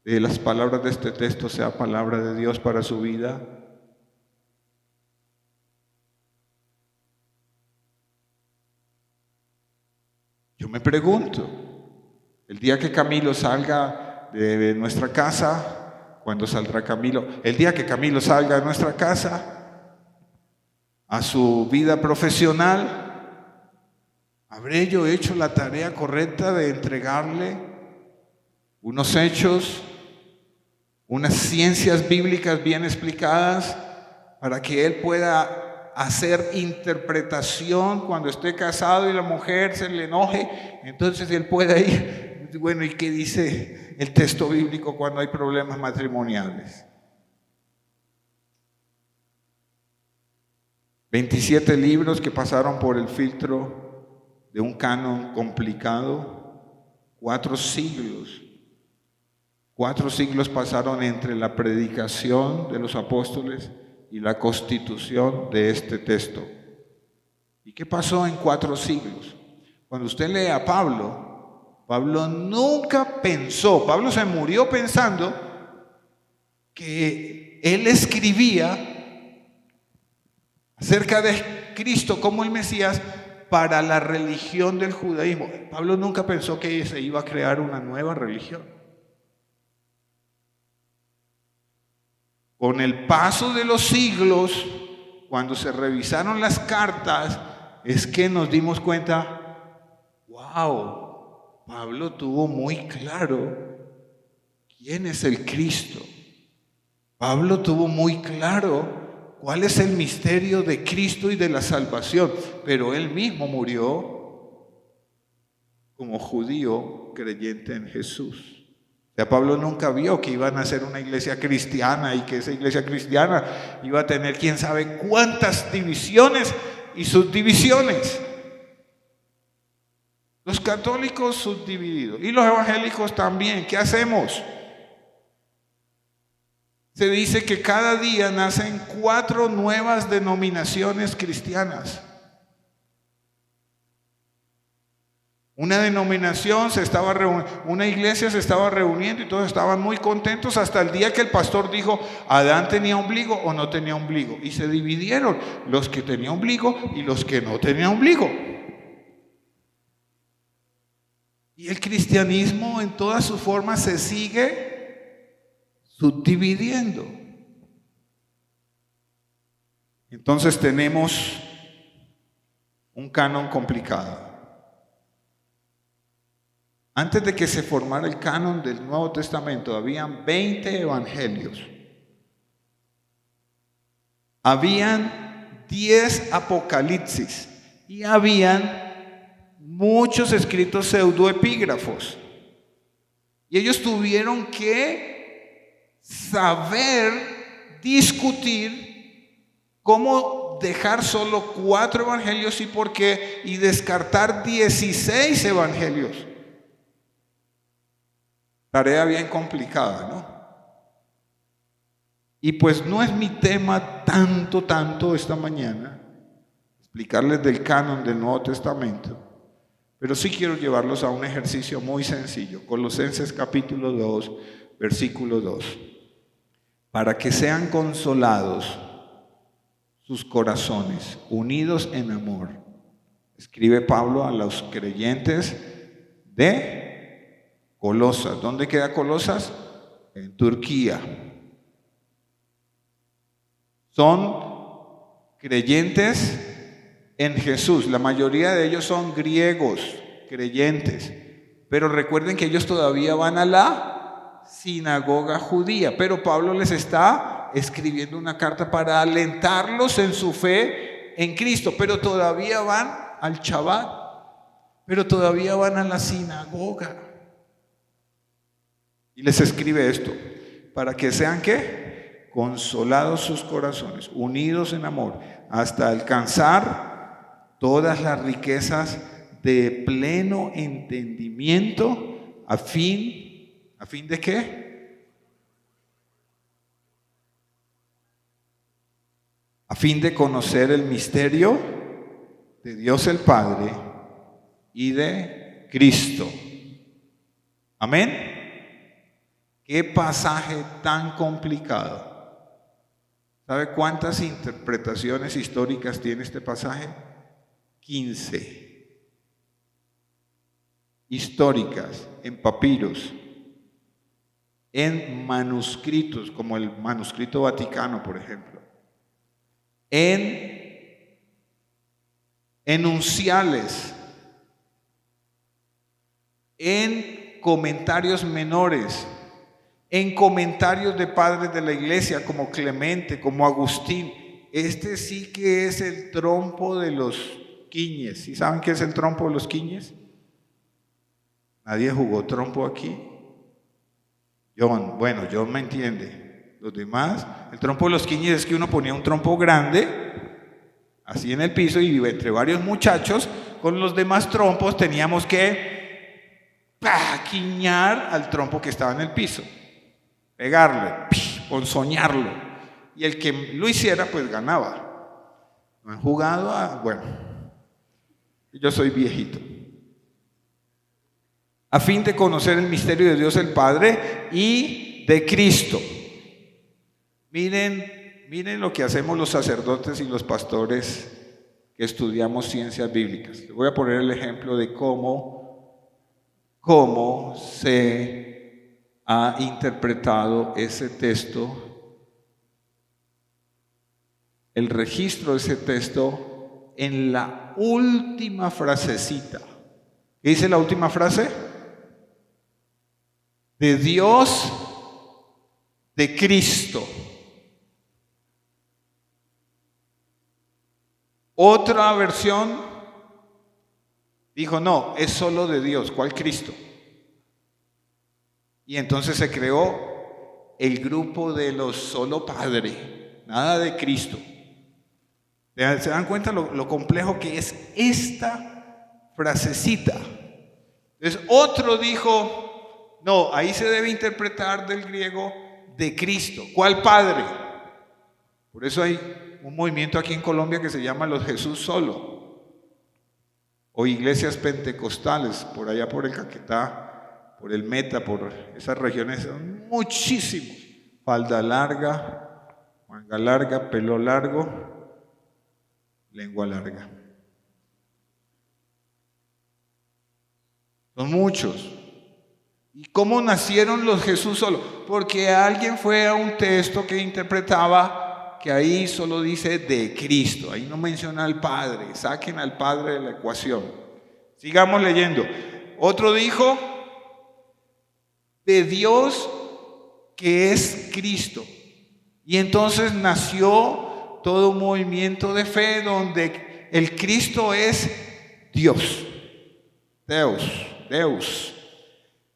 de las palabras de este texto sea palabra de Dios para su vida? Yo me pregunto, el día que Camilo salga de nuestra casa, ¿cuándo saldrá Camilo? El día que Camilo salga de nuestra casa a su vida profesional, ¿habré yo hecho la tarea correcta de entregarle unos hechos, unas ciencias bíblicas bien explicadas para que él pueda hacer interpretación cuando esté casado y la mujer se le enoje? Entonces él pueda ir, bueno, ¿y qué dice el texto bíblico cuando hay problemas matrimoniales? 27 libros que pasaron por el filtro de un canon complicado, 4 siglos. 4 siglos pasaron entre la predicación de los apóstoles y la constitución de este texto. ¿Y qué pasó en 4 siglos? Cuando usted lee a Pablo, Pablo nunca pensó, Pablo se murió pensando que él escribía acerca de Cristo como el Mesías para la religión del judaísmo. Pablo nunca pensó que se iba a crear una nueva religión. Con el paso de los siglos, cuando se revisaron las cartas, es que nos dimos cuenta, wow, Pablo tuvo muy claro quién es el Cristo. Pablo tuvo muy claro cuál es el misterio de Cristo y de la salvación, pero él mismo murió como judío creyente en Jesús. O sea, Pablo nunca vio que iban a hacer una iglesia cristiana y que esa iglesia cristiana iba a tener quién sabe cuántas divisiones y subdivisiones. Los católicos subdivididos y los evangélicos también. ¿Qué hacemos? Se dice que cada día nacen 4 nuevas denominaciones cristianas. Una denominación una iglesia se estaba reuniendo y todos estaban muy contentos hasta el día que el pastor dijo, ¿Adán tenía ombligo o no tenía ombligo? Y se dividieron los que tenían ombligo y los que no tenían ombligo. Y el cristianismo en todas sus formas se sigue subdividiendo. Entonces tenemos un canon complicado. Antes de que se formara el canon del Nuevo Testamento, habían 20 evangelios. Habían 10 apocalipsis y habían muchos escritos pseudoepígrafos. Y ellos tuvieron que saber discutir cómo dejar solo 4 evangelios y por qué, y descartar 16 evangelios. Tarea bien complicada, ¿no? Y pues no es mi tema tanto esta mañana explicarles del canon del Nuevo Testamento, pero sí quiero llevarlos a un ejercicio muy sencillo. Colosenses capítulo 2, versículo 2. Para que sean consolados sus corazones, unidos en amor. Escribe Pablo a los creyentes de Colosas. ¿Dónde queda Colosas? En Turquía. Son creyentes en Jesús. La mayoría de ellos son griegos, creyentes. Pero recuerden que ellos todavía van a la sinagoga judía. Pero Pablo les está escribiendo una carta para alentarlos en su fe en Cristo. Pero todavía van al Shabbat. Pero todavía van a la sinagoga. Y les escribe esto, para que sean ¿qué? Consolados sus corazones, unidos en amor, hasta alcanzar todas las riquezas de pleno entendimiento, ¿a fin de qué? A fin de conocer el misterio de Dios el Padre y de Cristo. Amén. Qué pasaje tan complicado. ¿Sabe cuántas interpretaciones históricas tiene este pasaje? 15. Históricas, en papiros, en manuscritos, como el manuscrito Vaticano, por ejemplo, en enunciales, en comentarios menores, en comentarios de padres de la iglesia como Clemente, como Agustín. Este sí que es el trompo de los quiñes. ¿Sí saben qué es el trompo de los quiñes? ¿Nadie jugó trompo aquí? John me entiende. Los demás, el trompo de los quiñes es que uno ponía un trompo grande así en el piso y entre varios muchachos con los demás trompos teníamos que quiñar al trompo que estaba en el piso. Pegarle, ponzoñarlo, y el que lo hiciera pues ganaba. ¿No han jugado? Bueno, yo soy viejito. A fin de conocer el misterio de Dios el Padre y de Cristo. Miren lo que hacemos los sacerdotes y los pastores que estudiamos ciencias bíblicas. Les voy a poner el ejemplo de cómo se ha interpretado ese texto, el registro de ese texto en la última frasecita. ¿Qué dice la última frase? De Dios, de Cristo. Otra versión dijo, no, es solo de Dios. ¿Cuál Cristo? Y entonces se creó el grupo de los solo Padre, nada de Cristo. ¿Se dan cuenta lo complejo que es esta frasecita? Entonces otro dijo, no, ahí se debe interpretar del griego de Cristo. ¿Cuál Padre? Por eso hay un movimiento aquí en Colombia que se llama los Jesús Solo, o iglesias pentecostales, por allá por el Caquetá, por el Meta, por esas regiones, son muchísimos. Falda larga, manga larga, pelo largo, lengua larga. Son muchos. ¿Y cómo nacieron los Jesús solo? Porque alguien fue a un texto que interpretaba que ahí solo dice de Cristo, ahí no menciona al Padre, saquen al Padre de la ecuación. Sigamos leyendo. Otro dijo, de Dios que es Cristo. Y entonces nació todo un movimiento de fe donde el Cristo es Dios, Deus.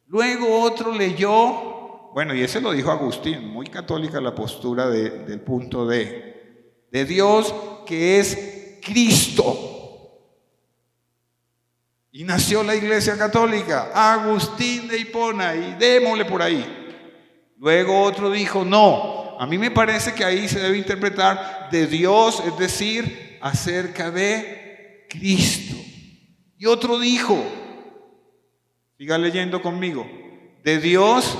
Luego otro leyó, y ese lo dijo Agustín, muy católica la postura del punto de Dios que es Cristo. Y nació la Iglesia Católica, Agustín de Hipona, y démosle por ahí. Luego otro dijo, no, a mí me parece que ahí se debe interpretar de Dios, es decir, acerca de Cristo. Y otro dijo, siga leyendo conmigo, de Dios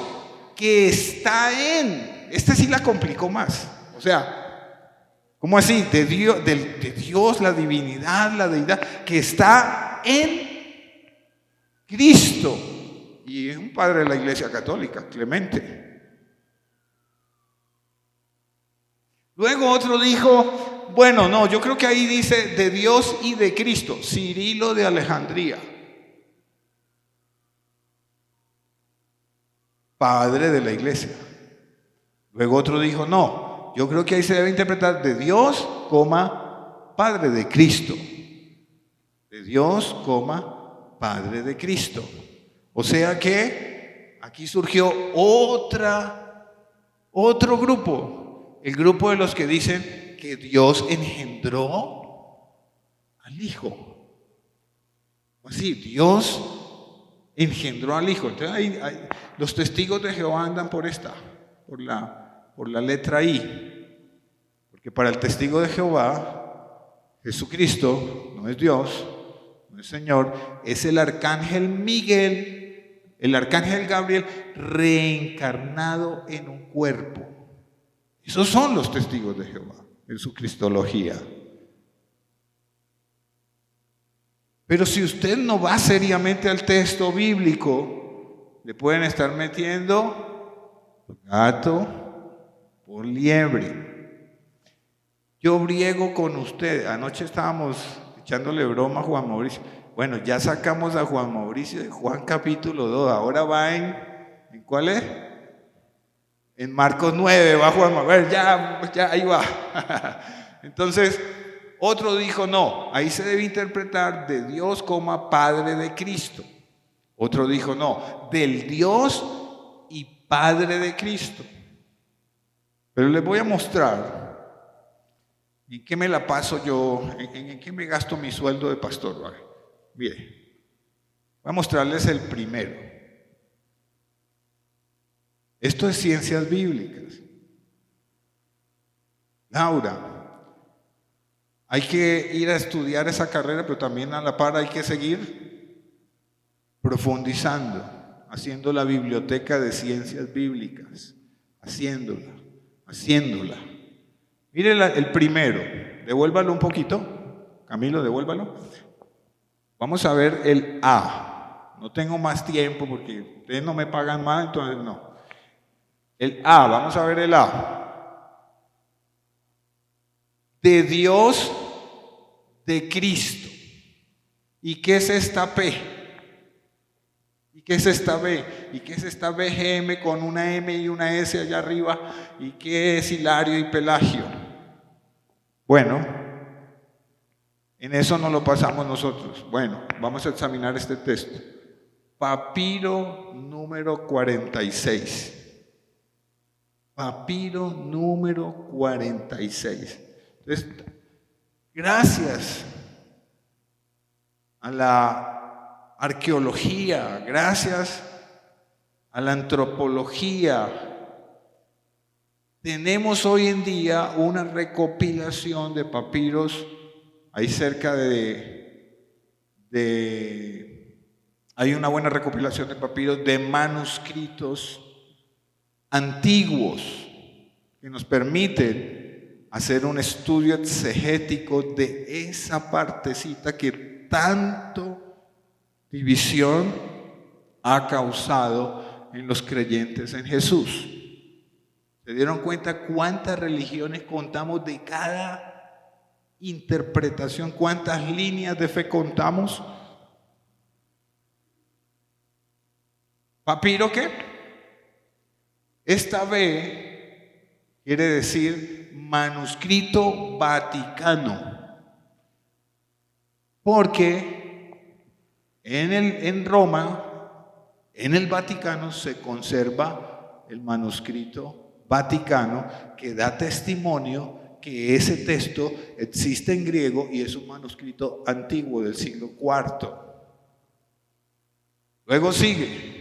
que está en. Este sí la complicó más. O sea, ¿Cómo así? De Dios, la divinidad, la deidad, que está en Cristo. Y es un padre de la Iglesia Católica, Clemente. Luego otro dijo, bueno, no, yo creo que ahí dice de Dios y de Cristo, Cirilo de Alejandría, padre de la Iglesia. Luego otro dijo, no, yo creo que ahí se debe interpretar de Dios, Padre de Cristo. De Dios, Padre de Cristo. O sea que aquí surgió otro grupo. El grupo de los que dicen que Dios engendró al Hijo. Así, Dios engendró al Hijo. Entonces los testigos de Jehová andan por la letra I. Porque para el testigo de Jehová, Jesucristo no es Dios, no es Señor, es el arcángel Miguel, el arcángel Gabriel reencarnado en un cuerpo. Esos son los testigos de Jehová en su cristología. Pero si usted no va seriamente al texto bíblico, le pueden estar metiendo gato por liebre. Yo briego con usted. Anoche estábamos echándole broma a Juan Mauricio. Bueno, ya sacamos a Juan Mauricio de Juan capítulo 2. Ahora va ¿en cuál es? En Marcos 9 va Juan Mauricio. Ya ahí va. Entonces, otro dijo, no, ahí se debe interpretar de Dios como Padre de Cristo. Otro dijo, no, del Dios y Padre de Cristo. Pero les voy a mostrar en qué me la paso yo, en qué me gasto mi sueldo de pastor. ¿Vale? Mire, voy a mostrarles el primero. Esto es ciencias bíblicas. Laura, hay que ir a estudiar esa carrera, pero también a la par hay que seguir profundizando, haciendo la biblioteca de ciencias bíblicas, haciéndola. Mire el primero, devuélvalo un poquito, Camilo, devuélvalo. Vamos a ver el A. No tengo más tiempo porque ustedes no me pagan más, entonces no. El A, vamos a ver el A. De Dios, de Cristo. ¿Y qué es esta P? ¿Y qué es esta B? ¿Y qué es esta BGM con una M y una S allá arriba? ¿Y qué es Hilario y Pelagio? Bueno, en eso no lo pasamos nosotros. Bueno, vamos a examinar este texto. Papiro número 46. Papiro número 46. Entonces, gracias a la arqueología, gracias a la antropología, tenemos hoy en día una recopilación de papiros. Hay cerca hay una buena recopilación de papiros de manuscritos antiguos que nos permiten hacer un estudio exegético de esa partecita que tanto división ha causado en los creyentes en Jesús. ¿Se dieron cuenta cuántas religiones contamos de cada interpretación? ¿Cuántas líneas de fe contamos? ¿Papiro qué? Esta B quiere decir manuscrito vaticano, porque en Roma, en el Vaticano, se conserva el manuscrito vaticano que da testimonio que ese texto existe en griego y es un manuscrito antiguo del siglo IV. Luego sigue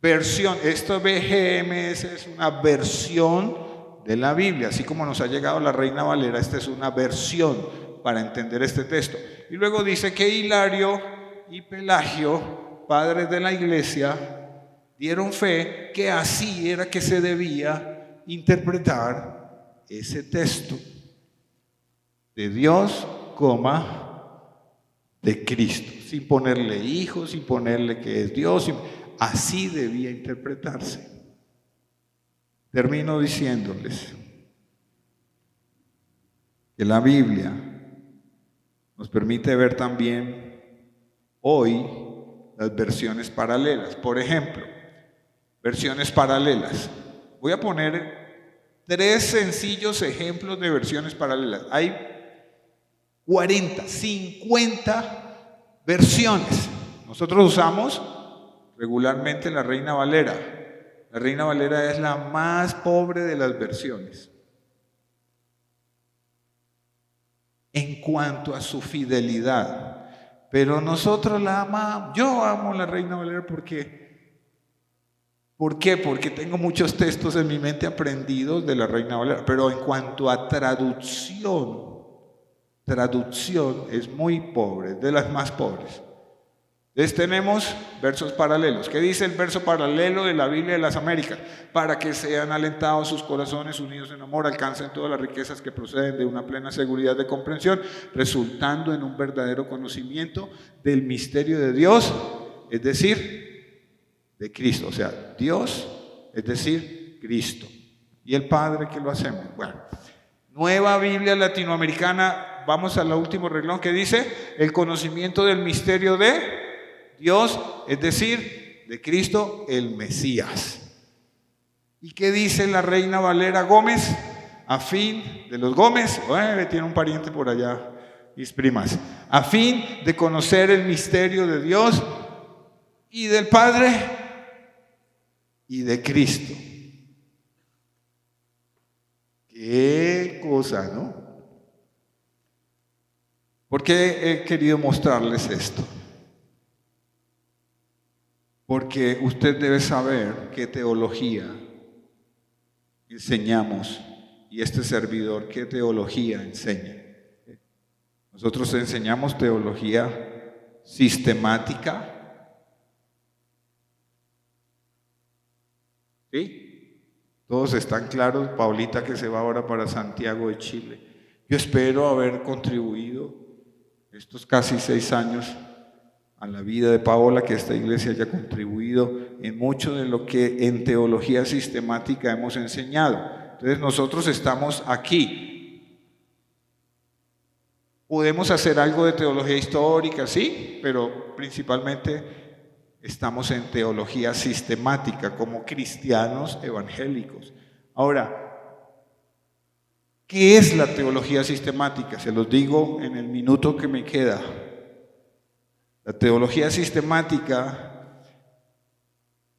versión. Esto BGMS es una versión de la Biblia, así como nos ha llegado la Reina Valera. Esta es una versión para entender este texto. Y luego dice que Hilario y Pelagio, padres de la iglesia, dieron fe que así era que se debía interpretar ese texto. de Dios, de Cristo, sin ponerle hijo, sin ponerle que es Dios, así debía interpretarse. Termino diciéndoles que la Biblia nos permite ver también hoy las versiones paralelas. Por ejemplo, versiones paralelas. Voy a poner 3 sencillos ejemplos de versiones paralelas. Hay 40, 50 versiones. Nosotros usamos regularmente la Reina Valera. La Reina Valera es la más pobre de las versiones en cuanto a su fidelidad. Pero nosotros la amamos. Yo amo la Reina Valera porque ¿por qué? Porque tengo muchos textos en mi mente aprendidos de la Reina Valera. Pero en cuanto a traducción es muy pobre, de las más pobres. Entonces tenemos versos paralelos. ¿Qué dice el verso paralelo de la Biblia de las Américas? Para que sean alentados sus corazones unidos en amor, alcancen todas las riquezas que proceden de una plena seguridad de comprensión, resultando en un verdadero conocimiento del misterio de Dios, es decir, de Cristo. O sea, Dios, es decir, Cristo. ¿Y el Padre qué lo hacemos? Bueno, Nueva Biblia Latinoamericana, vamos al último renglón que dice, el conocimiento del misterio de Dios, es decir, de Cristo el Mesías. ¿Y qué dice la Reina Valera Gómez? A fin de los Gómez, tiene un pariente por allá, mis primas, a fin de conocer el misterio de Dios y del Padre y de Cristo. Qué cosa, ¿no? ¿Por qué he querido mostrarles esto? Porque usted debe saber qué teología enseñamos y este servidor qué teología enseña. Nosotros enseñamos teología sistemática. ¿Sí? Todos están claros. Paulita que se va ahora para Santiago de Chile. Yo espero haber contribuido estos casi 6 años a la vida de Paola, que esta iglesia haya contribuido en mucho de lo que en teología sistemática hemos enseñado. Entonces nosotros estamos aquí. Podemos hacer algo de teología histórica, sí, pero principalmente estamos en teología sistemática como cristianos evangélicos. Ahora, ¿qué es la teología sistemática? Se los digo en el minuto que me queda. La teología sistemática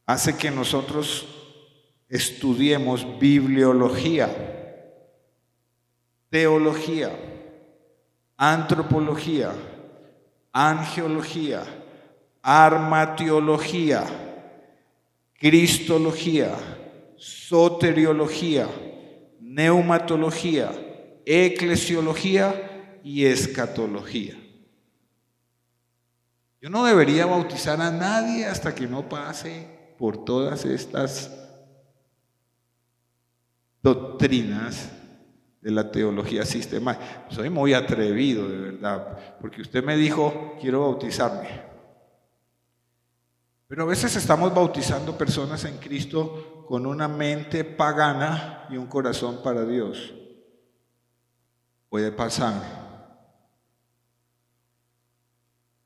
hace que nosotros estudiemos bibliología, teología, antropología, angeología, armatiología, cristología, soteriología, neumatología, eclesiología y escatología. Yo no debería bautizar a nadie hasta que no pase por todas estas doctrinas de la teología sistemática. Soy muy atrevido, de verdad, porque usted me dijo, quiero bautizarme. Pero a veces estamos bautizando personas en Cristo con una mente pagana y un corazón para Dios. Puede pasar.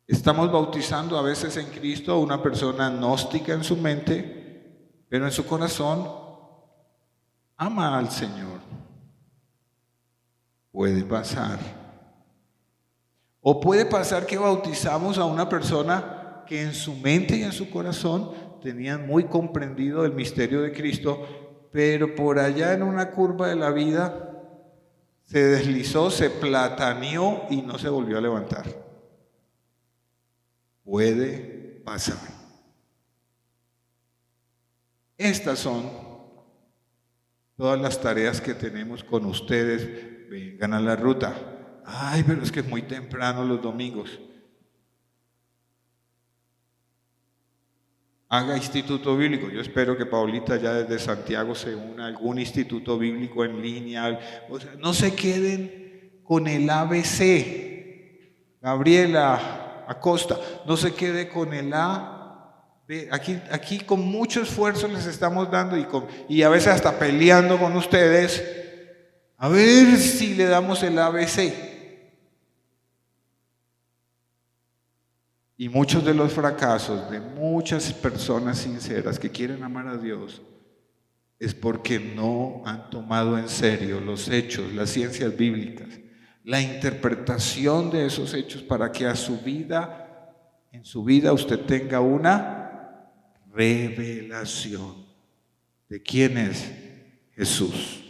Estamos bautizando a veces en Cristo a una persona gnóstica en su mente, pero en su corazón ama al Señor. Puede pasar. O puede pasar que bautizamos a una persona que en su mente y en su corazón tenían muy comprendido el misterio de Cristo, pero por allá en una curva de la vida se deslizó, se plataneó y no se volvió a levantar. Puede pasar. Estas son todas las tareas que tenemos con ustedes. Vengan a la ruta. Ay, pero es que es muy temprano los domingos. Haga instituto bíblico. Yo espero que Paulita ya desde Santiago se una a algún instituto bíblico en línea. O sea, no se queden con el ABC. Gabriela Acosta, no se quede con el A. Aquí con mucho esfuerzo les estamos dando y a veces hasta peleando con ustedes, a ver si le damos el ABC. Y muchos de los fracasos de muchas personas sinceras que quieren amar a Dios es porque no han tomado en serio los hechos, las ciencias bíblicas, la interpretación de esos hechos para que en su vida usted tenga una revelación de quién es Jesús.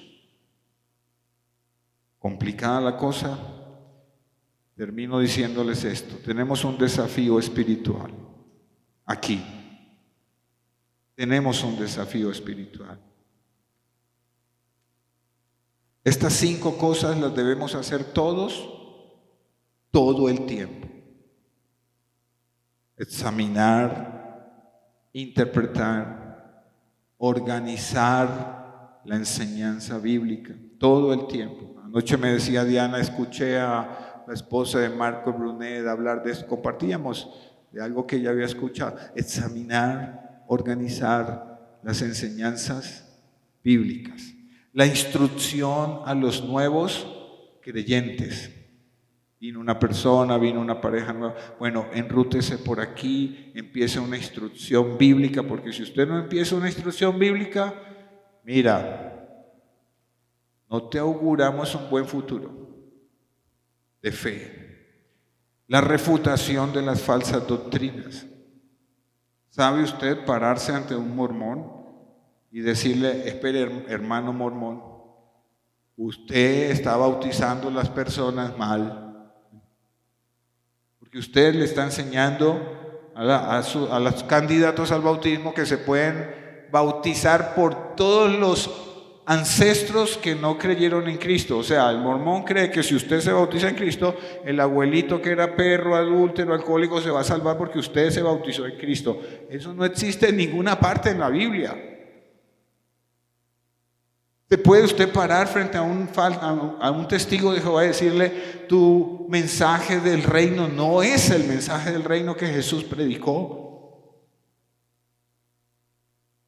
¿Complicada la cosa? Termino diciéndoles esto. Tenemos un desafío espiritual aquí. Tenemos un desafío espiritual. Estas 5 cosas las debemos hacer todos, todo el tiempo. Examinar, interpretar, organizar la enseñanza bíblica, todo el tiempo. Anoche me decía Diana, escuché a la esposa de Marco Brunet hablar de esto, compartíamos de algo que ella había escuchado. Examinar, organizar las enseñanzas bíblicas, la instrucción a los nuevos creyentes. Vino una persona, vino una pareja nueva, bueno, enrútese por aquí, empiece una instrucción bíblica, porque si usted no empieza una instrucción bíblica, mira, no te auguramos un buen futuro de fe. La refutación de las falsas doctrinas. ¿Sabe usted pararse ante un mormón y decirle, espere, hermano mormón, usted está bautizando a las personas mal? Porque usted le está enseñando a los candidatos al bautismo que se pueden bautizar por todos los ancestros que no creyeron en Cristo. O sea, el mormón cree que si usted se bautiza en Cristo, el abuelito que era perro, adúltero, alcohólico se va a salvar porque usted se bautizó en Cristo. Eso no existe en ninguna parte en la Biblia. ¿Se puede usted parar frente a un testigo de Jehová y decirle, tu mensaje del reino no es el mensaje del reino que Jesús predicó?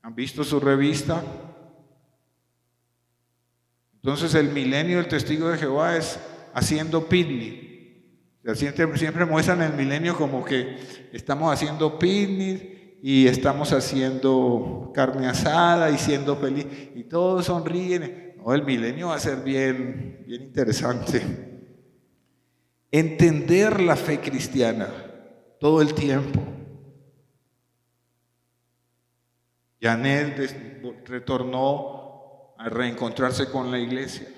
¿Han visto su revista? Entonces el milenio del testigo de Jehová es haciendo picnic. O sea, siempre muestran el milenio como que estamos haciendo picnic y estamos haciendo carne asada y siendo feliz y todos sonríen. No, el milenio va a ser bien interesante. Entender la fe cristiana todo el tiempo. Janet retornó a reencontrarse con la iglesia.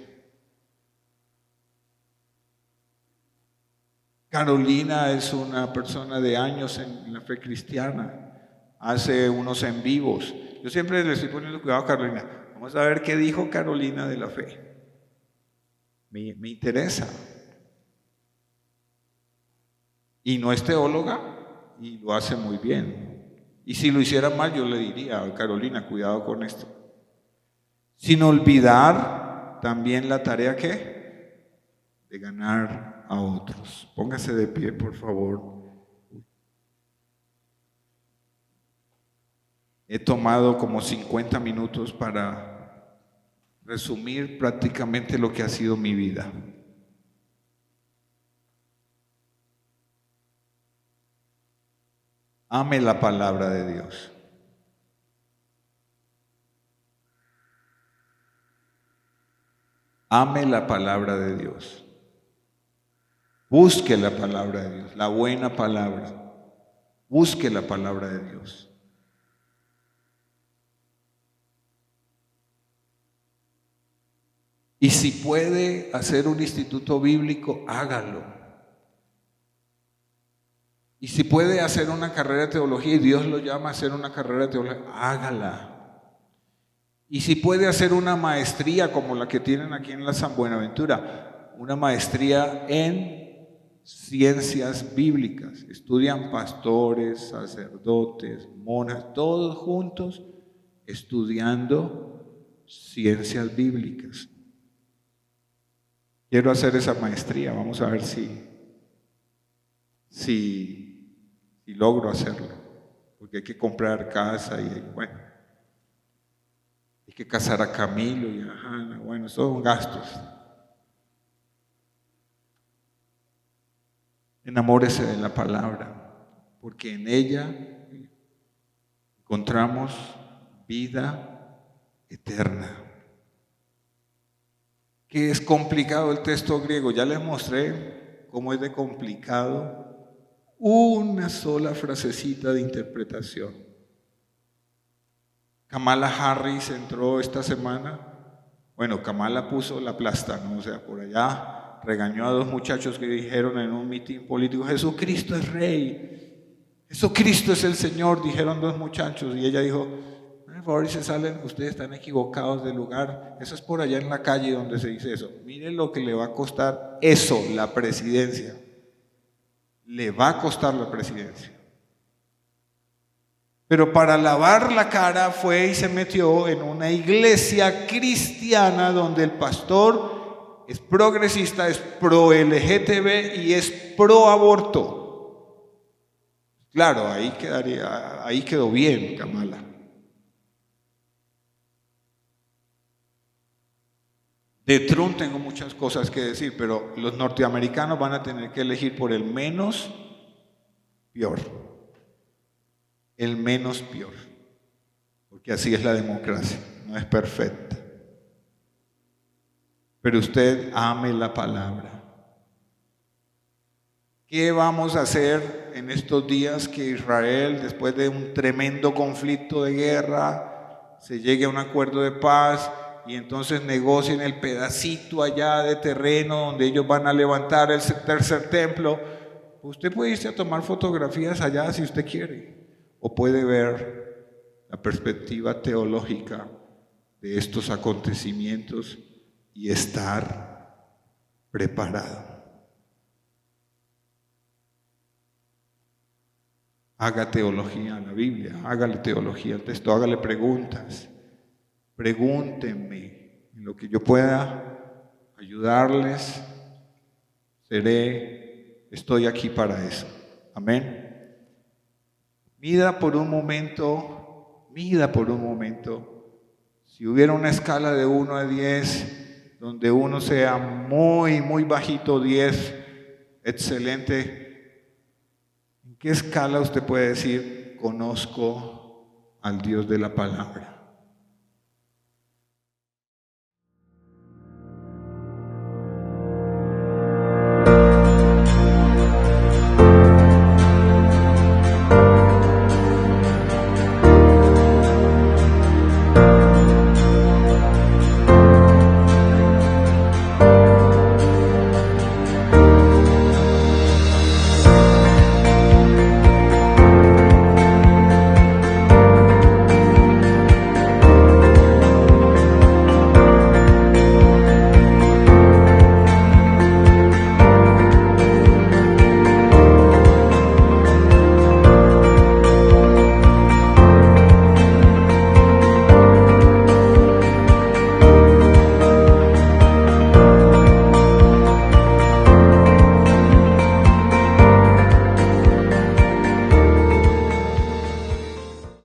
Carolina es una persona de años en la fe cristiana, hace unos en vivos. Yo siempre le estoy poniendo cuidado a Carolina. Vamos a ver qué dijo Carolina de la fe. Me interesa. Y no es teóloga y lo hace muy bien. Y si lo hiciera mal, yo le diría, Carolina, cuidado con esto. Sin olvidar también la tarea ¿qué? De ganar a otros. Póngase de pie, por favor. He tomado como 50 minutos para resumir prácticamente lo que ha sido mi vida. Ame la palabra de Dios. Ame la palabra de Dios. Busque la palabra de Dios, la buena palabra. Busque la palabra de Dios. Y si puede hacer un instituto bíblico, hágalo. Y si puede hacer una carrera de teología y Dios lo llama a hacer una carrera de teología, hágala. Y si puede hacer una maestría como la que tienen aquí en la San Buenaventura, una maestría en ciencias bíblicas. Estudian pastores, sacerdotes, monjas, todos juntos estudiando ciencias bíblicas. Quiero hacer esa maestría, vamos a ver si logro hacerla, porque hay que comprar casa y bueno, hay que casar a Camilo y a Hanna, bueno, son gastos. Enamórese de la palabra, porque en ella encontramos vida eterna. ¿Qué es complicado el texto griego? Ya les mostré cómo es de complicado una sola frasecita de interpretación. Kamala Harris entró esta semana. Bueno, Kamala puso la plasta, ¿no? O sea, por allá regañó a dos muchachos que dijeron en un mitin político: Jesucristo es rey, Jesucristo es el Señor, dijeron dos muchachos, y ella dijo: por favor, se salen, ustedes están equivocados del lugar, eso es por allá en la calle donde se dice eso. Miren lo que le va a costar eso, la presidencia. Le va a costar la presidencia. Pero para lavar la cara fue y se metió en una iglesia cristiana donde el pastor es progresista, es pro LGTB y es pro aborto. Claro, ahí quedó bien Kamala. De Trump tengo muchas cosas que decir, pero los norteamericanos van a tener que elegir por el menos peor. El menos peor. Porque así es la democracia, no es perfecta. Pero usted ame la palabra. ¿Qué vamos a hacer en estos días que Israel, después de un tremendo conflicto de guerra, se llegue a un acuerdo de paz y entonces negocien el pedacito allá de terreno donde ellos van a levantar el tercer templo? Usted puede irse a tomar fotografías allá si usted quiere, o puede ver la perspectiva teológica de estos acontecimientos y estar preparado. Haga teología a la Biblia, hágale teología al texto, hágale preguntas. Pregúntenme, en lo que yo pueda ayudarles, estoy aquí para eso. Amén. Mida por un momento, si hubiera una escala de 1 a 10, donde 1 sea muy, muy bajito, 10, excelente, ¿en qué escala usted puede decir: conozco al Dios de la palabra?